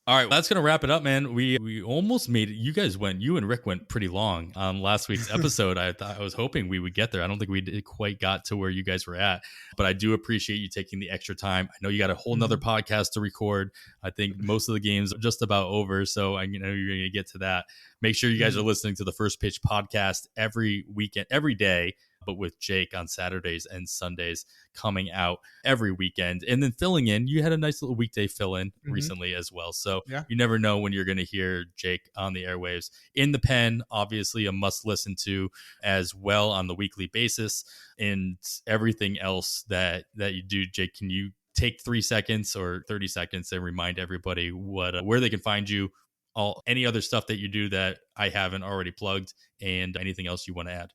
All right, well, that's going to wrap it up, man. We almost made it. You and Rick went pretty long on last week's episode. I was hoping we would get there. I don't think we quite got to where you guys were at, but I do appreciate you taking the extra time. I know you got a whole nother podcast to record. I think most of the games are just about over, so I know you're going to get to that. Make sure you guys are listening to the First Pitch podcast every weekend, every day, but with Jake on Saturdays and Sundays, coming out every weekend. And then filling in, you had a nice little weekday fill in recently as well. So you never know when you're going to hear Jake on the airwaves. In the Pen, obviously a must listen to as well on the weekly basis. And everything else that you do, Jake, can you take 3 seconds or 30 seconds and remind everybody where they can find you, any other stuff that you do that I haven't already plugged, and anything else you want to add?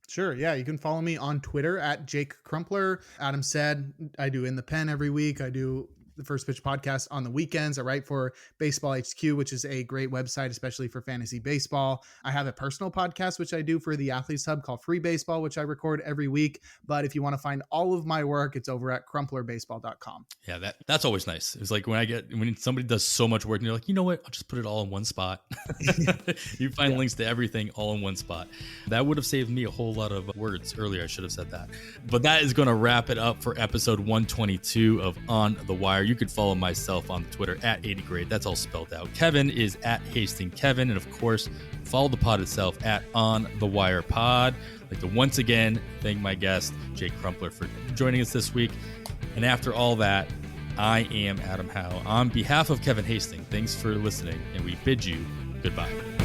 Sure. Yeah. You can follow me on Twitter at Jake Crumpler. Adam said I do In the Pen every week. I do the First Pitch podcast on the weekends. I write for Baseball HQ, which is a great website, especially for fantasy baseball. I have a personal podcast, which I do for the Athletes Hub called Free Baseball, which I record every week. But if you want to find all of my work, it's over at crumplerbaseball.com. Yeah, that's always nice. It's like when somebody does so much work and you're like, you know what? I'll just put it all in one spot. You find links to everything all in one spot. That would have saved me a whole lot of words earlier. I should have said that. But that is going to wrap it up for episode 122 of On the Wire. You can follow myself on Twitter at 80grade. That's all spelled out. Kevin is at HastingKevin. And of course, follow the pod itself at On the Wire Pod. I'd like to once again thank my guest, Jake Crumpler, for joining us this week. And after all that, I am Adam Howe. On behalf of Kevin Hastings, thanks for listening, and we bid you goodbye.